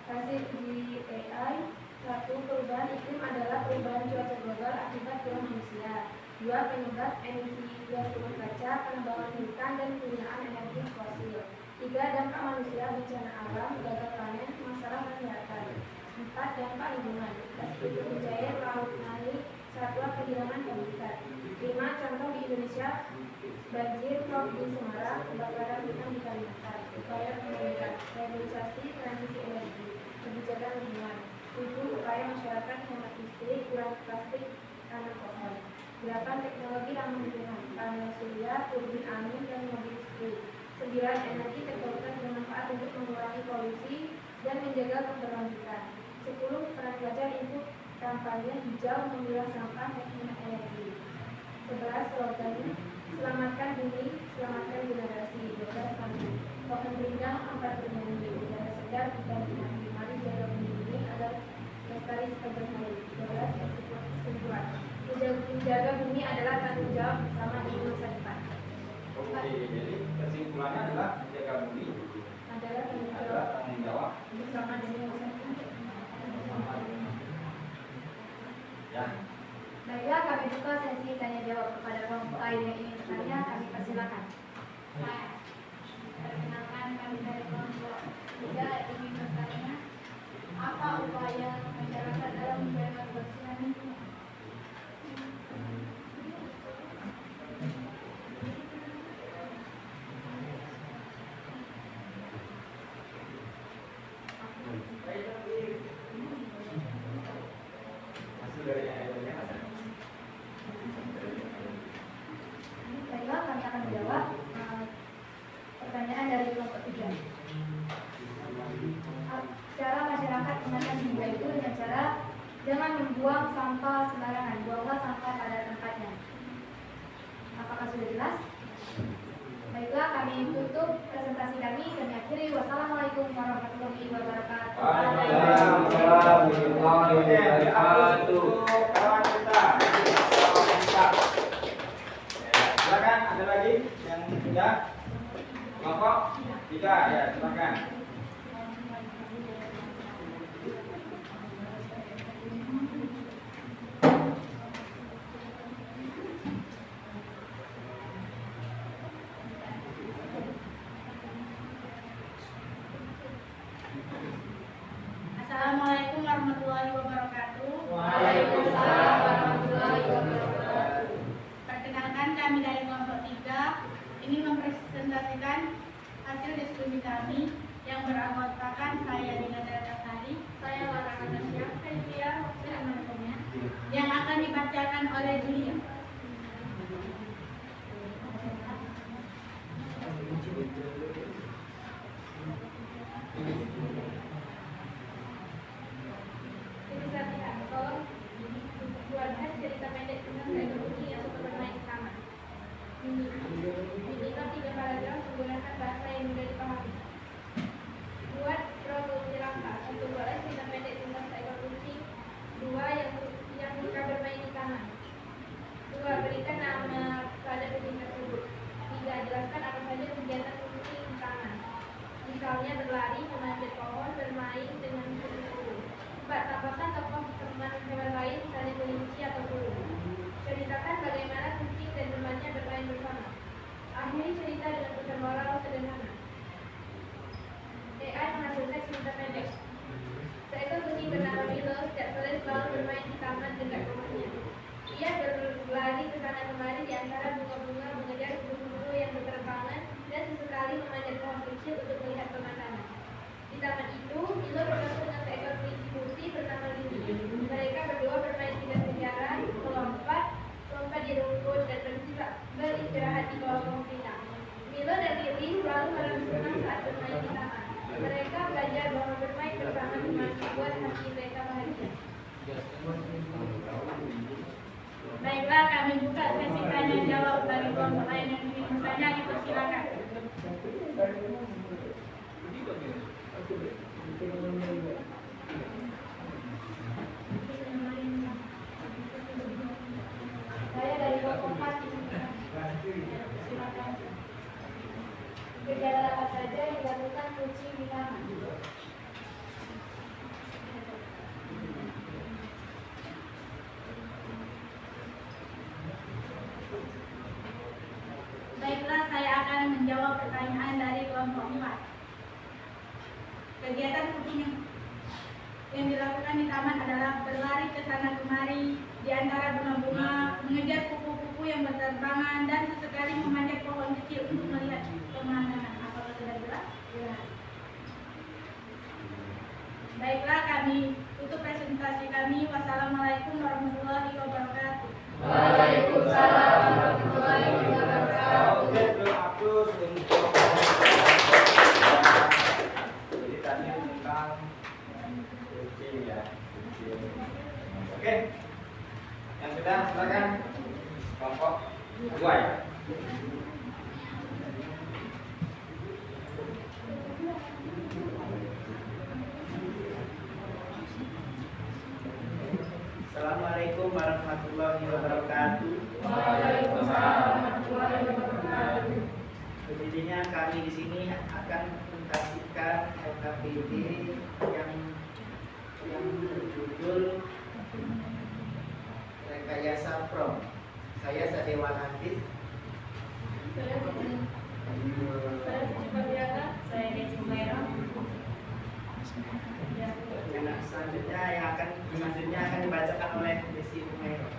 Hasil uji AI. 1. Perubahan iklim adalah perubahan cuaca global akibat ulah manusia. 2. Penyebab emisi gas rumah kaca, penambangan hutan, dan penggunaan energi fosil. 3. Dampak manusia, bencana alam, gagal panen, masalah kesehatan. 4. Dampak lingkungan, meskipun cair, laut naik, satwa kehilangan habitat. 5. Contoh di Indonesia, banjir, rop di Semarang, kebakaran hutan di Kalimantan. Upaya pemerintah, rehabilitasi, transisi energi, kebijakan lingkungan. 7. Upaya masyarakat hemat listrik, kurangi plastik, tanam pohon. 8. Teknologi ramah lingkungan, panel surya, turbin angin, dan mobil listrik. 9. Energi terbarukan bermanfaat untuk mengurangi polusi dan menjaga keberlanjutan. 10. Peran pelajar untuk kampanye hijau, memilah sampah, dan hemat energi. 11. Slogannya, selamatkan bumi, selamatkan generasi. 12. Pantun, pohon rindang, empat bernyanyi, udara segar, bukan mati. Mari jaga bumi ini agar lestari sepanjang hari. 13. Kesimpulan, menjaga bumi adalah tanggung jawab bersama di masa depan. Oke, jadi kesimpulannya adalah menjaga bumi Adalah tanggung jawab bersama demi masa depan. ya. Baiklah, kami buka sesi tanya jawab kepada kelompok lain yang ingin bertanya. Kami persilakan. Saya perkenalkan, kami dari kelompok 3 ingin bertanya, apa upaya masyarakat dalam menjaga kebersihan lingkungan? Assalamualaikum warahmatullahi wabarakatuh. Waalaikumsalam warahmatullahi wabarakatuh. Kawan kita. Silakan, ada lagi yang sudah? Kelompok 3 ya, silakan. Assalamualaikum warahmatullahi wabarakatuh. Waalaikumsalam warahmatullahi wabarakatuh. Perkenalkan, kami dari kelompok 3 ini mempresentasikan hasil diskusi kami yang beranggotakan saya Dina Darasari, Saya Lara Natasha, Felvia, yang akan dibacakan oleh Julia. Inisiatif tolong buatkan cerita pendek tentang seekor kucing yang suka bermain di taman. Minimal 3 paragraf menggunakan bahasa yang mudah dipahami. Buat promo jelangka. 1. Buatlah cerita pendek tentang seekor kucing. 2. Yang suka bermain di taman. 2. Berikan nama pada kucing tersebut. 3. Jelaskan apa saja kegiatan kucing di taman. Misalnya berlari, memanjat pohon, bermain dengan kucing tersebut. 4. Tambahkan tokoh teman hewan lain, misalnya kelinci atau burung. Ceritakan bagaimana kucing dan temannya bermain bersama. Akhiri cerita dengan pesan moral sederhana. AI menghasilkan cerita pendek. Seekor kucing bernama Milo setiap sore selalu bermain di taman dekat rumahnya. Ia berlari ke sana kemari di antara bunga-bunga, mengejar burung-burung yang berterbangan, dan sesekali memanjat pohon kecil untuk melihat pemandangan. Di taman itu, Milo bertemu dengan seekor kelinci putih bernama Lili. Mereka berdua bermain kejar-kejaran, melompat di rumput dan beristirahat di bawah pohon pinang. Milo dan Lili selalu merasa senang saat bermain di taman. Mereka belajar bahwa bermain bersama teman membuat hati mereka bahagia. Baiklah, kami buka sesi tanya jawab bagi kelompok lain yang ingin bertanya, dipersilakan. Saya dari kelompok 4. Silakan. Kegiatan apa saja yang dilakukan kucing di taman? Baiklah, saya akan menjawab pertanyaan dari kelompok 4. Kegiatan kucing yang dilakukan di taman adalah berlari ke sana kemari di antara bunga-bunga, mengejar kupu-kupu yang berterbangan, dan sesekali memanjat pohon kecil untuk melihat pemandangan. Apakah sudah jelas? Jelas. Baiklah, kami tutup presentasi kami. Wassalamualaikum warahmatullahi wabarakatuh. Waalaikumsalam warahmatullahi wabarakatuh. Oke, terima kasih untuk jadi tadi tentang kucing ya. Oke, yang sudah silakan kelompok 2 ya. Assalamualaikum warahmatullahi wabarakatuh. Waalaikumsalam warahmatullahi wabarakatuh. Intinya kami di sini akan presentasikan LKPD yang berjudul Rekayasa Prom. Saya Sadewa Nantis. Saya Saya Desi Merah. Nah, selanjutnya akan dibacakan oleh Desi Umairo.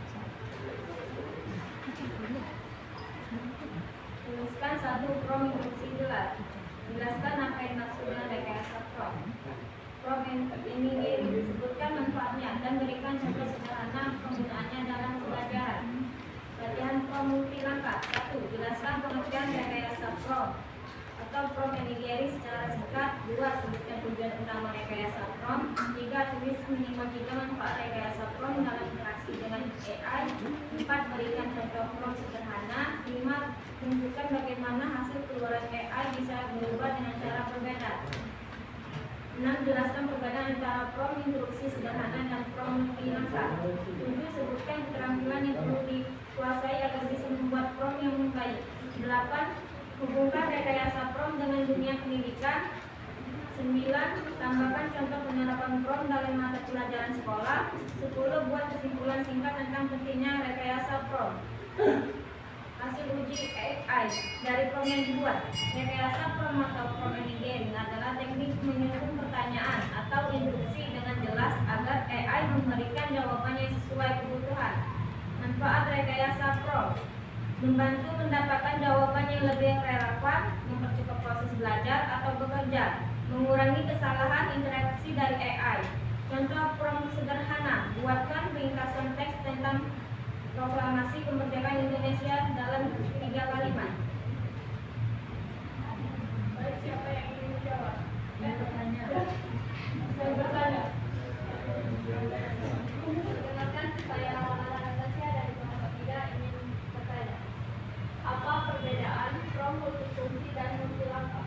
Tuliskan 1 prom instruksi jelas. Jelaskan apa yang maksudnya rekayasa prom. Prom ini disebutkan manfaatnya dan berikan contoh sederhana penggunaannya dalam pelajaran. Latihan prom multi langkah. 1. Jelaskan pengertian rekayasa prom atau prom manageri secara singkat. 2. Sebutkan tujuan utama rekayasa prom. 3. Tulis minimal 3 manfaat rekayasa prom dalam interaksi dengan AI. 4. Berikan contoh prom sederhana. 5. Tunjukkan bagaimana hasil keluaran AI bisa berubah dengan cara berbeda. 6. Jelaskan perbedaan antara prom instruksi sederhana dan prom multilangkah. 7. Sebutkan keterampilan yang perlu dikuasai agar bisa membuat prom yang baik. 8. Hubungkan rekayasa prom dengan dunia pendidikan. 9. Tambahkan contoh penerapan prom dalam mata pelajaran sekolah. 10. Buat kesimpulan singkat tentang pentingnya rekayasa prom. Hasil uji AI dari prom yang dibuat. Rekayasa prom atau prompt adalah teknik menyusun pertanyaan atau instruksi dengan jelas agar AI memberikan jawaban yang sesuai kebutuhan. Manfaat rekayasa prom: membantu mendapatkan jawaban yang lebih relevan, mempercepat proses belajar atau bekerja, mengurangi kesalahan interaksi dari AI. Contoh prom sederhana: buatkan ringkasan teks tentang proklamasi kemerdekaan Indonesia dalam 3 kalimat. Baik, siapa yang ingin menjawab? Bertanya. Saya bertanya. Perkenalkan, saya Maulana Natasha dari kelompok 3 ingin bertanya. Apa perbedaan prom multifungsi dan multilangkah?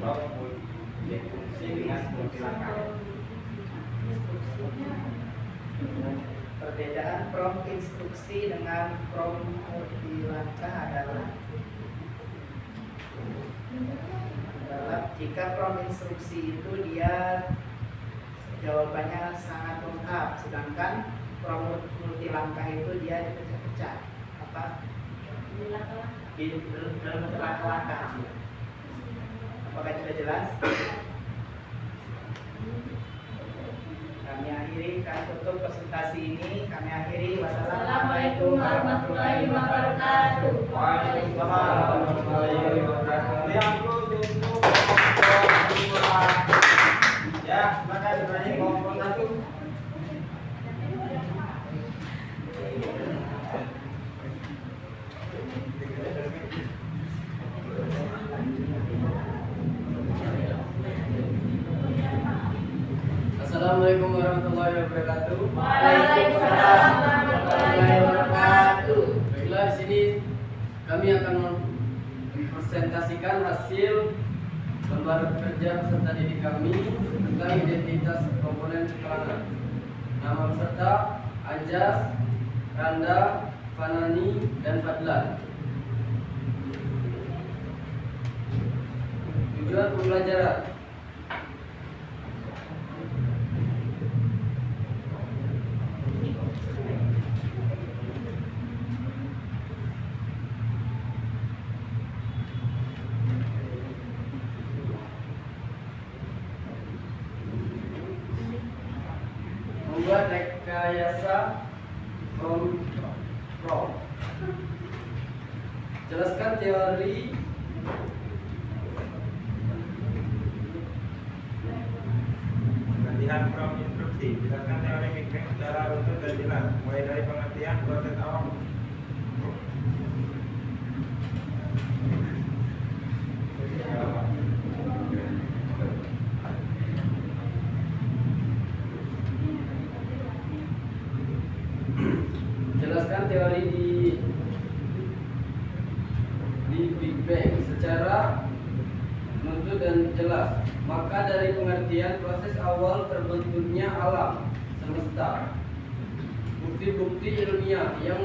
Prom multifungsi dengan multilangkah. Perbedaan prom instruksi dengan prom multilangkah adalah jika prom instruksi itu dia jawabannya sangat lengkap, sedangkan prom multilangkah itu dia dipecah-pecah di dalam bentuk langkah-langkah. Apakah sudah jelas? Kami tutup presentasi ini. Kami akhiri. Wassalamualaikum warahmatullahi wabarakatuh. Waalaikumsalam warahmatullahi wabarakatuh. Ya, maka sebenarnya ngomong satu. Assalamualaikum warahmatullahi wabarakatuh. Waalaikumsalam warahmatullahi wabarakatuh. Baiklah, di sini kami akan mempresentasikan hasil lembar kerja peserta didik kami tentang identitas komponen keterangan. Nama peserta Anjas, Randa, Fanani, dan Fadlan. Tujuan pembelajaran: membuat rekayasa prom. Jelaskan teori Latihan prom instruksi. Jelaskan teori Big Bang secara runtut dan jelas, mulai dari pengertian proses awal. Jelaskan teori di Big Bang secara runtut dan jelas. Maka dari pengertian proses awal terbentuknya alam semesta, bukti-bukti ilmiah yang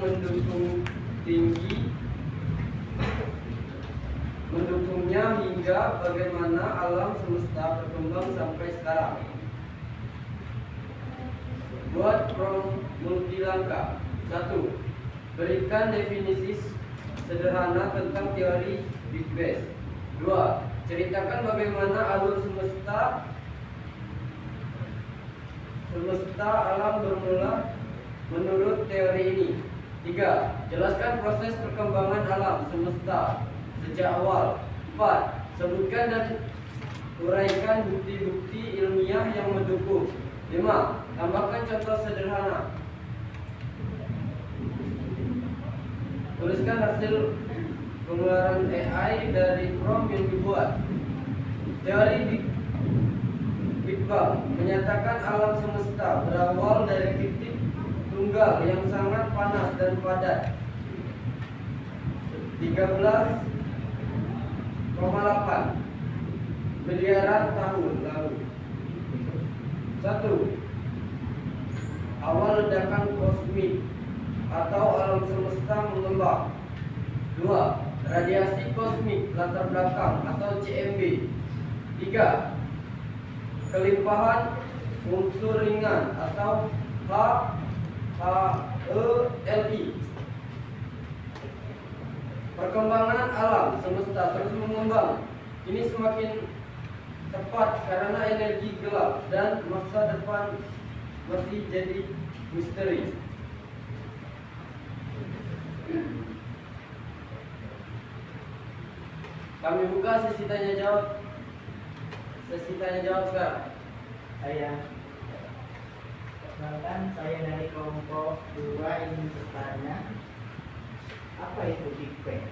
mendukungnya hingga bagaimana alam semesta berkembang sampai sekarang. Buat prom multilangkah. 1. Berikan definisi sederhana tentang teori Big Bang. 2. Ceritakan bagaimana alur semesta alam bermula menurut teori ini. 3. Jelaskan proses perkembangan alam semesta sejak awal. 4. Sebutkan dan uraikan bukti-bukti ilmiah yang mendukung. 5. Tambahkan contoh sederhana. Tuliskan hasil pengeluaran AI dari prom yang dibuat. Teori Big Bang menyatakan alam semesta berawal dari titik tunggal yang sangat panas dan padat. 13. miliaran tahun lalu. 1. Awal ledakan kosmik atau alam semesta mengembang. 2. Radiasi kosmik latar belakang atau CMB. 3. Kelimpahan unsur ringan atau HELI. Perkembangan alam semesta terus mengembang. Ini semakin tepat karena energi gelap dan masa depan masih jadi misteri. Kami buka sesi tanya jawab. Sesi tanya jawab sekarang. Perkenalkan, saya dari kelompok 2 ingin bertanya, apa itu Big Bang?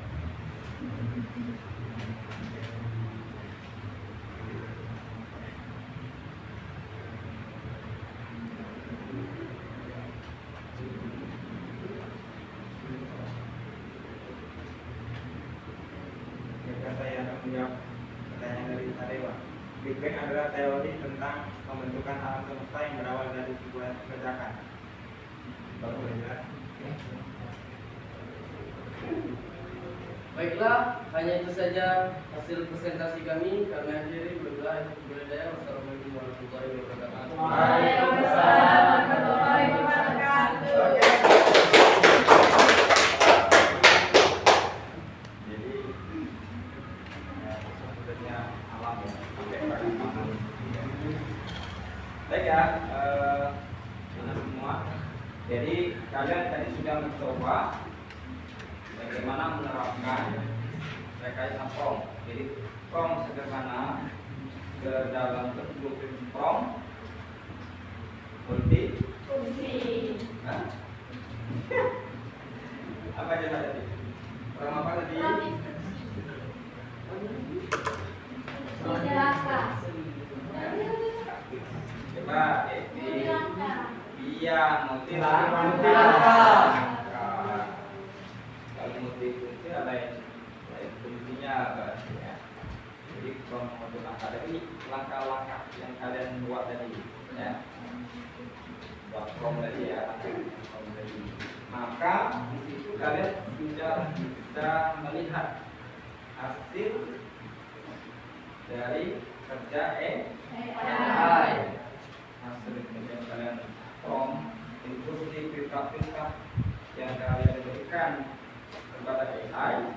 Maka saya akan menjawab pertanyaan dari Sadewa. Big Bang adalah teori tentang pembentukan alam semesta yang berawal dari sebuah ledakan. Baru jelas. Baiklah, hanya itu saja hasil presentasi kami. Kami akhiri. Wassalamualaikum warahmatullahi wabarakatuh. Waalaikumsalam warahmatullahi wabarakatuh. Jadi sebenarnya alam ya, sampai perkembangan. Baik ya, teman semua. Jadi kalian tadi sudah mencoba bagaimana menerapkan rekayasa prompt. Jadi prompt sederhana ke dalam bentuk prompt multi. Hah? Apa aja tadi? Prompt apa tadi? Menjelaskan. Coba iya Multilangkah. Kalau multifungsi ada yang fungsinya berarti ya. Jadi langkah ini langkah-langkah yang kalian buat tadi ya. Buat prompt tadi ya, prompt tadi. Maka di situ kalian sudah bisa melihat hasil dari kerja AI. Hasil kerja kalian prompt, instruksi, perintah-perintah yang kalian berikan kepada AI,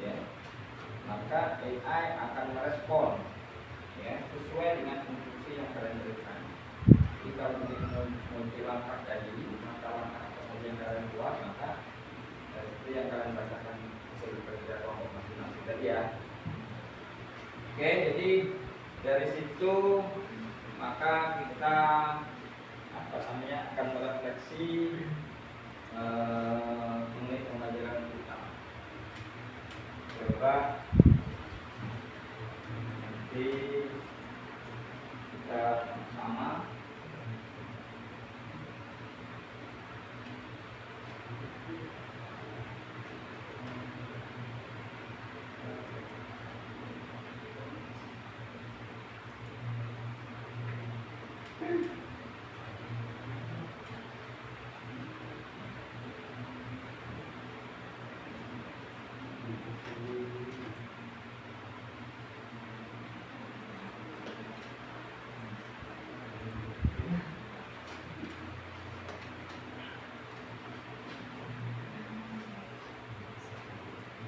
ya, maka AI akan merespon, ya, sesuai dengan instruksi yang kalian berikan. Jadi kalau multi langkah tadi, maka langkah kemudian kalian buat, maka itu yang kalian bacakan bekerja kelompok masing-masing tadi ya. Oke, jadi dari situ maka kita akan merefleksi mengenai pembelajaran kita. Coba nanti kita sama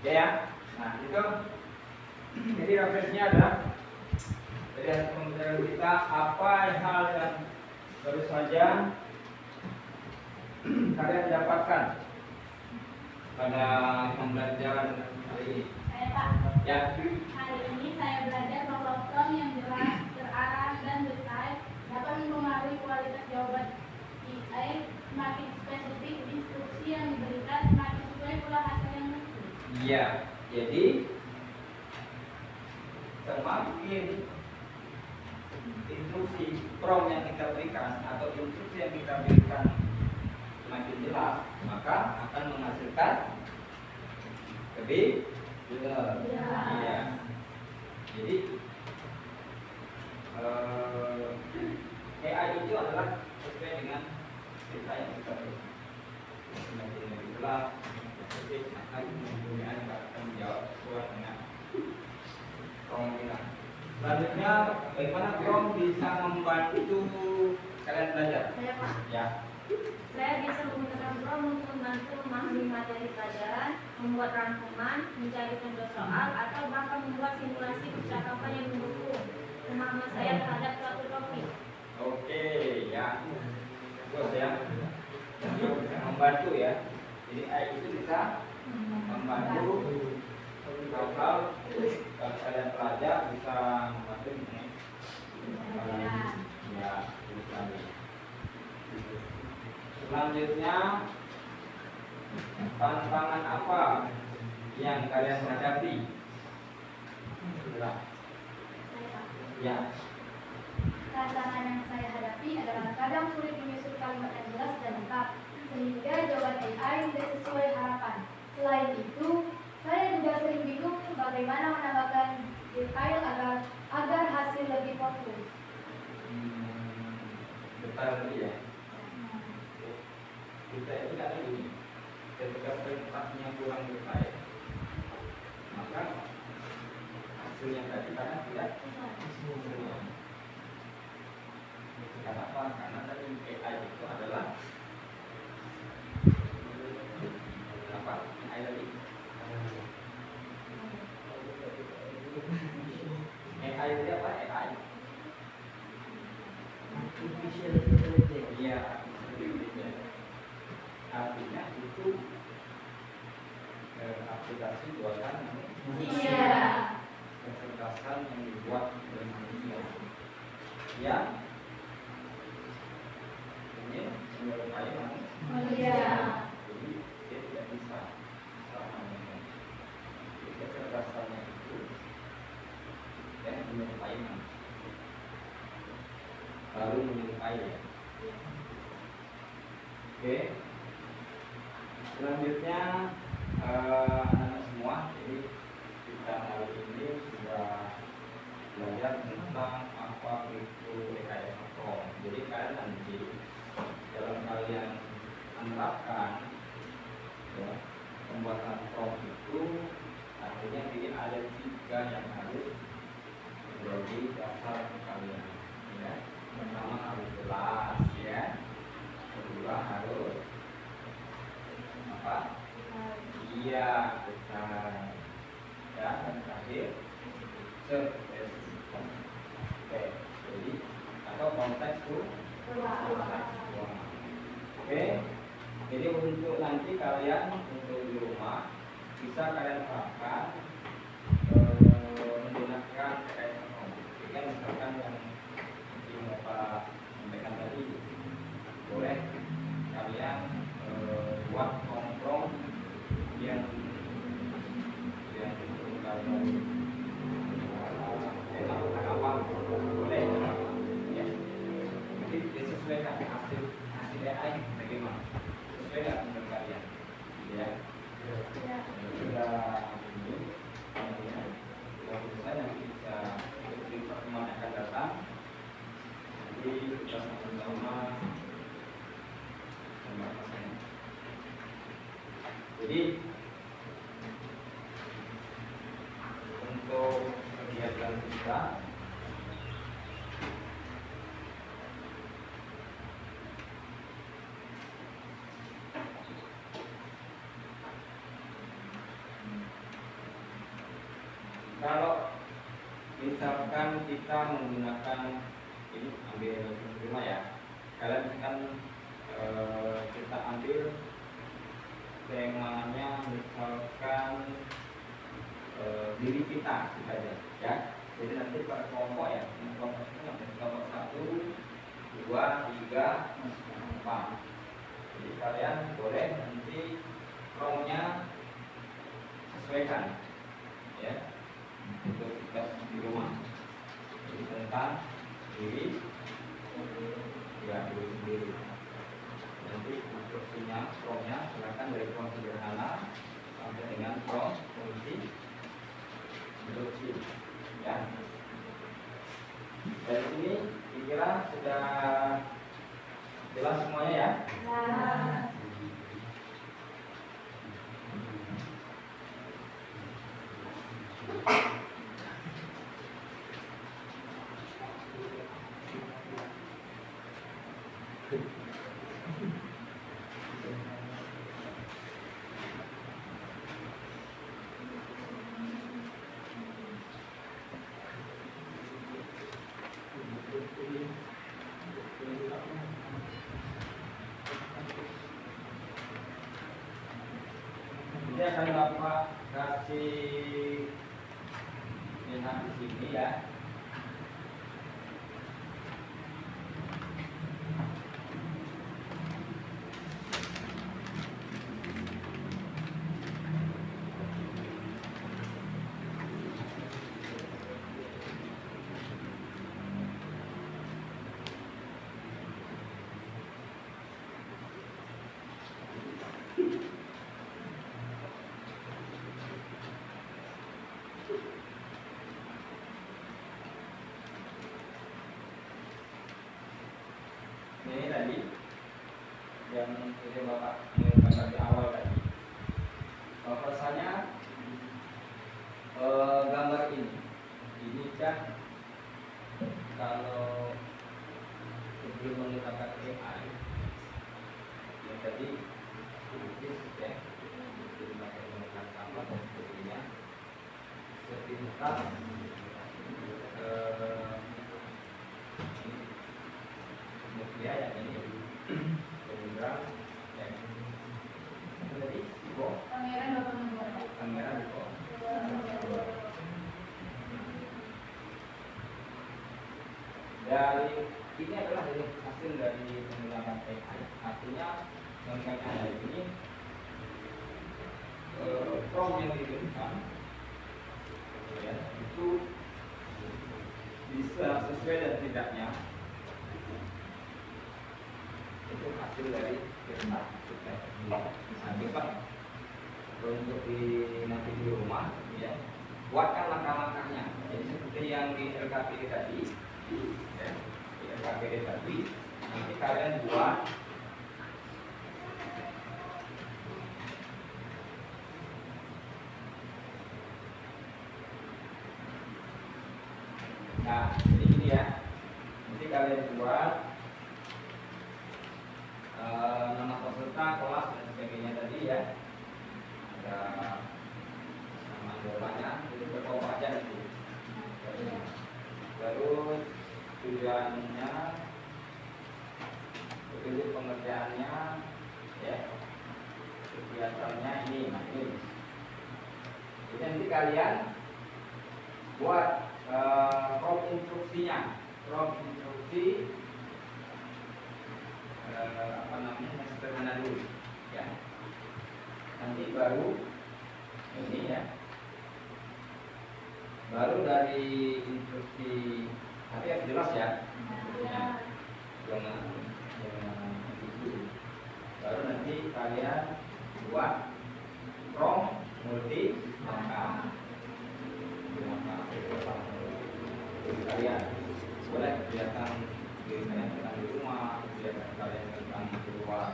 ya. Nah itu jadi referensinya adalah dari hasil pembelajaran kita apa hal yang baru saja kalian dapatkan pada pembelajaran kali ini. Saya Pak, Ya, hari ini saya belajar bahwa prompt yang jelas, terarah, dan detail dapat mempengaruhi kualitas jawaban AI. Semakin spesifik instruksi yang diberikan, semakin sesuai pula hasil yang muncul. iya. Jadi semakin instruksi prompt yang kita berikan atau instruksi yang kita berikan semakin jelas, maka akan menghasilkan lebih Benar. Ya. Iya. Jadi AI itu adalah sesuai dengan cerita yang kita tulis. Semakin lebih gelap, semakin maka penggunaan akan menjawab sesuai dengan prompt kita. Selanjutnya, bagaimana prompt bisa membantu kalian belajar? Saya Pak. Ya. Saya bisa menggunakan prompt untuk membantu memahami materi pelajaran, membuat rangkuman, mencari contoh soal, atau bahkan membuat simulasi percakapan yang mendukung pemahaman saya terhadap suatu topik. Oke, ya. Terus ya. Dia bisa membantu ya. Jadi AI itu bisa membantu hal-hal kalau kalian pelajar bisa membantu ini. Ya, bisa. Selanjutnya, tantangan apa yang kalian hadapi? Ya. Tantangan yang saya hadapi adalah kadang sulit menyusun kalimat yang jelas dan lengkap, sehingga jawaban AI tidak sesuai harapan. Selain itu, saya juga sering bingung bagaimana menambahkan detail agar hasil lebih fokus. Detail tadi ya. Kita itu kan ini, ketika perintahnya kurang detail, maka hasilnya tadi karena tidak sesuai. Kenapa? Karena tadi AI itu adalah apa? AI tadi. AI itu apa? AI. Artificial intelligence. Iya. Artinya itu aplikasi buatan Iya. kecerdasan yang dibuat oleh manusia. Ya. Ini menyerupai manusia. Iya. Jadi dia tidak bisa sama dengan kecerdasannya itu dan menyerupai manusia. Baru menyerupai ya. Oke. Selanjutnya anak-anak semua, jadi kita hari ini sudah belajar tentang apa itu rekayasa prompt. Jadi kalian nanti dalam kalian menerapkan ya, pembuatan prompt itu artinya jadi ada 3 yang harus menjadi dasar kalian. Ya. Pertama harus jelas, ya. Kedua harus apa? Iya, betul. Ya, dan terakhir spesifik. Oke, jadi atau konteks tuh. Oke, jadi untuk nanti kalian untuk di rumah bisa kalian terapkan menggunakan rekayasa. Jika misalkan yang Bapak sampaikan tadi, boleh kalian buat komprong yang enak apa boleh ya. Jadi disesuaikan hasil AI bagaimana sesuai nggak menurut kalian ya. Sudah ini sudah selesai, nanti bisa di pertemuan yang akan datang. Nanti kita sama-sama membahasnya. Jadi untuk kegiatan kita kalau misalkan kita menggunakan ini, ambil rumah ya, kalian kan kita ambil temanya misalkan diri kita saja ya. Jadi nanti per kelompok ya, kelompok itu nanti kelompok 1, 2, 3, 4. Jadi kalian boleh nanti promnya sesuaikan ya untuk tugas di rumah. Jadi tentang diri ya, diri sendiri. Nanti instruksinya promnya silakan dari prom sederhana sampai dengan prom multi interupsi. Ya. Dari sini kira sudah jelas semuanya ya. Ini akan Bapak kasih lihat di sini ya. Ini tadi yang ini Bapak menunjukkan di awal tadi. Bahwasanya gambar ini kan kalau sebelum menggunakan AI yang tadi lukis ya, dipakai menggunakan gambar dan sebagainya, sertifikat ya yang ini kemudian yang itu tadi Ibo Pangeran Bapak Negara. kamera Ibo dari ini adalah hasil dari penggunaan AI. Artinya dengan AI ini prompt yang diberikan ya, itu bisa sesuai dan tidaknya itu hasil dari kita nanti Pak untuk nanti di rumah ya, buatkan langkah-langkahnya. Jadi seperti yang di LKPD tadi ya, di LKPD tadi nanti kalian buat nah jadi gini ya, nanti kalian buat nama peserta, kelas dan sebagainya tadi ya, ada nama anggotanya, itu berkelompok aja itu. Baru tujuannya, petunjuk pengerjaannya, ya, kegiatannya ini. Jadi nanti kalian buat prompt instruksinya, prompt instruksi apa namanya yang sederhana dulu ya, nanti baru ini ya, baru dari instruksi tapi harus jelas ya, jangan itu, baru nanti kalian buat prompt multi langkah kalian boleh kelihatan diri kalian tentang di rumah, kegiatan kalian tentang di luar,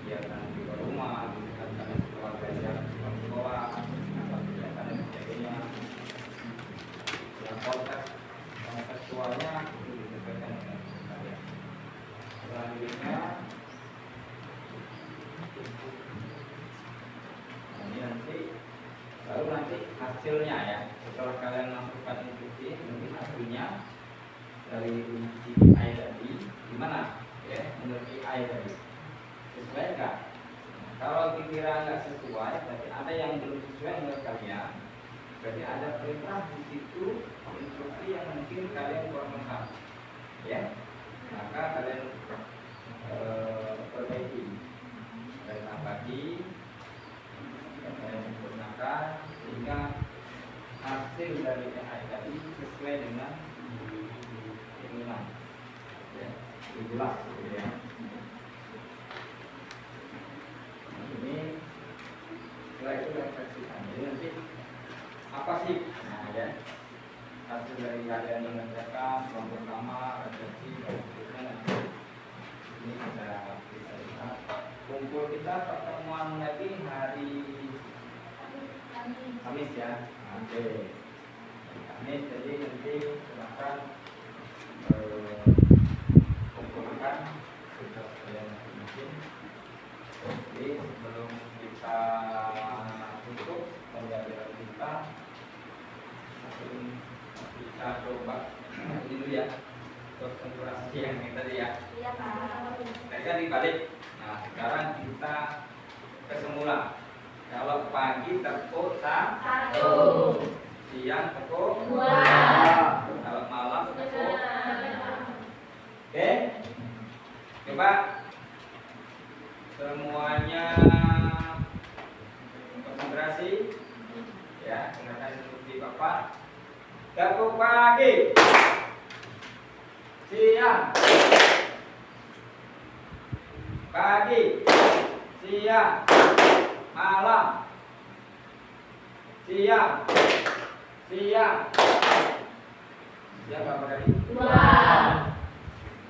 kegiatan di luar rumah, kegiatan kalian setelah belajar di sekolah, kegiatan dan sebagainya. Yang kontekstualnya itu disesuaikan dengan kalian. Selanjutnya, ini nanti baru nanti hasilnya ya, setelah kalian masukkan instruksi, nanti hasilnya dari uji AI tadi gimana ya, menurut AI tadi sesuai enggak? Kalau dikira nggak sesuai, berarti ada yang belum sesuai menurut kalian, berarti ada perintah di situ, instruksi yang mungkin kalian kurang paham ya, maka kalian perbaiki, kalian tambahkan, kalian sempurnakan sehingga hasil dari AI tadi sesuai dengan keinginan ya, jelas gitu ya. Ini setelah itu refleksikan ya. Jadi nanti apa sih? Nah ya, hasil dari kalian mengerjakan kelompok pertama, refleksi, dan seterusnya nanti ini bisa kita lihat. Kumpul kita pertemuan lagi hari Kamis ya. Oke. Kamis, jadi nanti silahkan kumpulkan tugas kalian masing-masing. Jadi sebelum kita tutup pembelajaran kita, kita coba ini dulu ya, konsentrasi yang ini tadi ya. Iya Pak. Tadi kan dibalik. Nah sekarang kita ke semula. Kalau pagi tepuk Satu. siang tepuk Dua. kalau malam tepuk. Oke, coba semuanya konsentrasi ya, dengarkan instruksi Bapak. Tepuk pagi, siang, pagi, siang, malam, siang, siang berapa kali? Dua.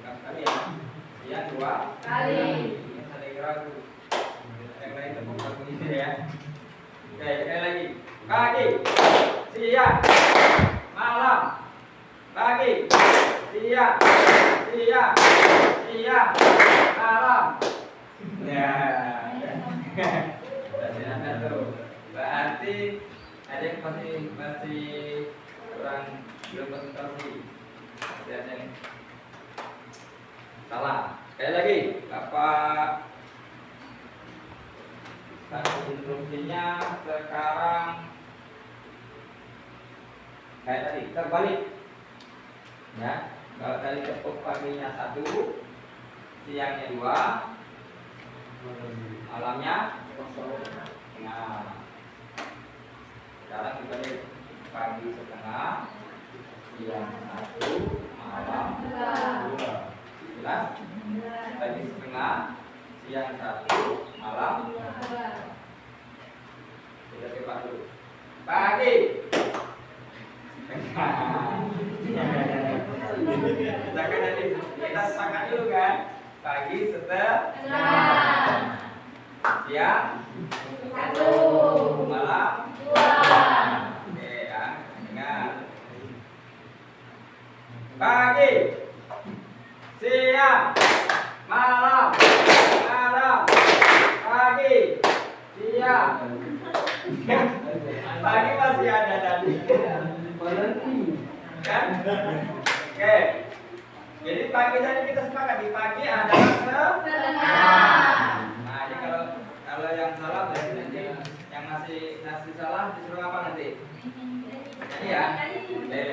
Berapa kali ya? Siang 2 Kali. Ini ada yang ragu. Yang lain tepuk pagi ya. Oke, sekali lagi. Pagi, siang, malam, pagi, siang, siang, siang, malam. Ya. Kita terus. Berarti ada yang masih kurang belum konsentrasi. Lihat yang salah. Sekali lagi, Bapak kasih instruksinya sekarang kayak tadi, terbalik. Ya, kalau tadi tepuk paginya 1, siangnya 2, malamnya 0. Nah, sekarang kita lihat pagi setengah, siang 1, malam 2. Jelas? Pagi setengah, siang 1, malam 2. Kita coba dulu. Pagi. Kita kan nanti kita sepakat dulu kan. Pagi setengah, siang 1, malam 2. Oke ya, ingat. Pagi, siang, malam, pagi, siang. Pagi masih ada tadi. Kan? Oke. Jadi pagi tadi kita sepakat di pagi adalah Setengah. Nah, jadi kalau yang salah berarti nanti yang masih salah disuruh apa nanti? Jadi ya. Oke.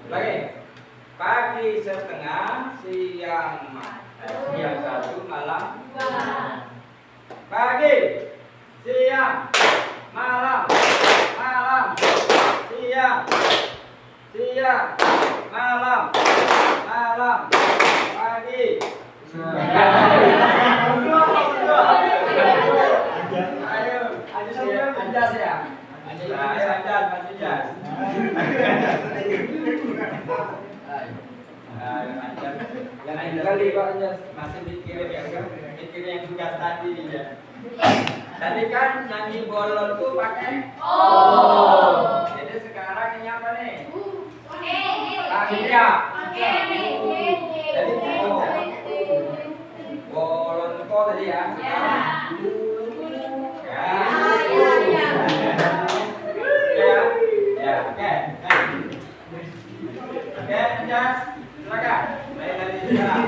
Lagi. Pagi setengah, siang 1, malam 2. Pagi, siang, malam, siang, malam, pagi. Ayo, anjas ya. Anjas. Yang lain kali Pak Anjas masih mikirin yang tugas tadi ya. Tadi kan nyanyi bolon tuh pakai Jadi sekarang ini apa nih? Paginya. Jadi bolon kok tadi ya. Ya, oke. Oke, Anjas, silakan. Mulai dari sekarang.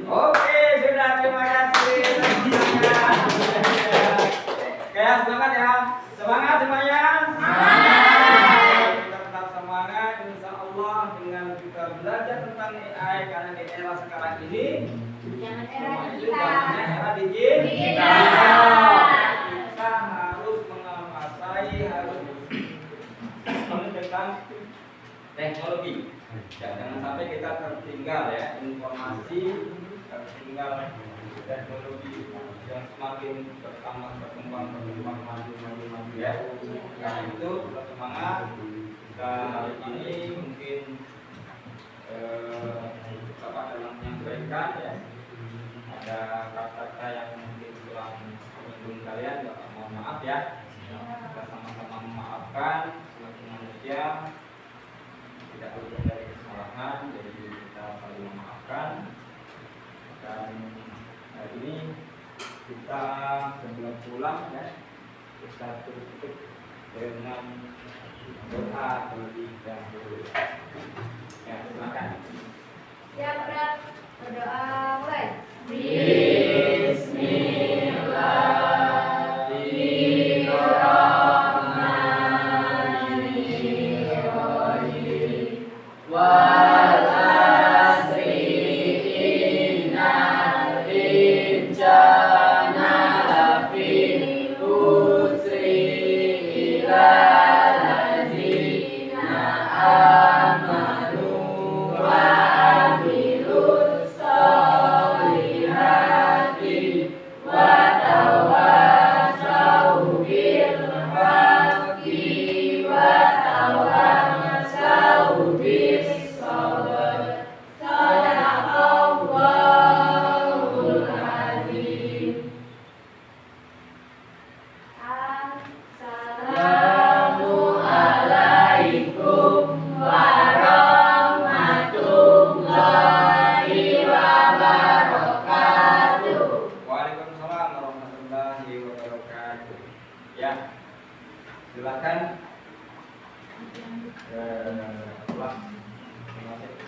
Oke, sudah, terima kasih semuanya. Oke, semangat ya. Semangat semuanya. Kita tetap semangat, insya Allah dengan kita belajar tentang AI karena di era sekarang ini Kita harus menguasai, harus tentang teknologi. Ya, jangan sampai kita tertinggal ya, informasi tertinggal teknologi yang semakin berkembang maju ya. Karena itu tetap semangat. Kita hari ini mungkin Bapak dalam menyampaikan ya, ada kata-kata yang mungkin kurang menyinggung kalian, Bapak mohon maaf ya. Kita sama-sama memaafkan sebagai manusia, tidak luput dari kesalahan, jadi kita saling memaafkan. Dan hari ini kita sebelum pulang ya, kita tutup dengan doa terlebih dahulu. Ya, silakan. Siap, berat. Berdoa mulai. Waalaikumsalam warahmatullahi wabarakatuh. Ya, silakan. Pulang. Terima kasih.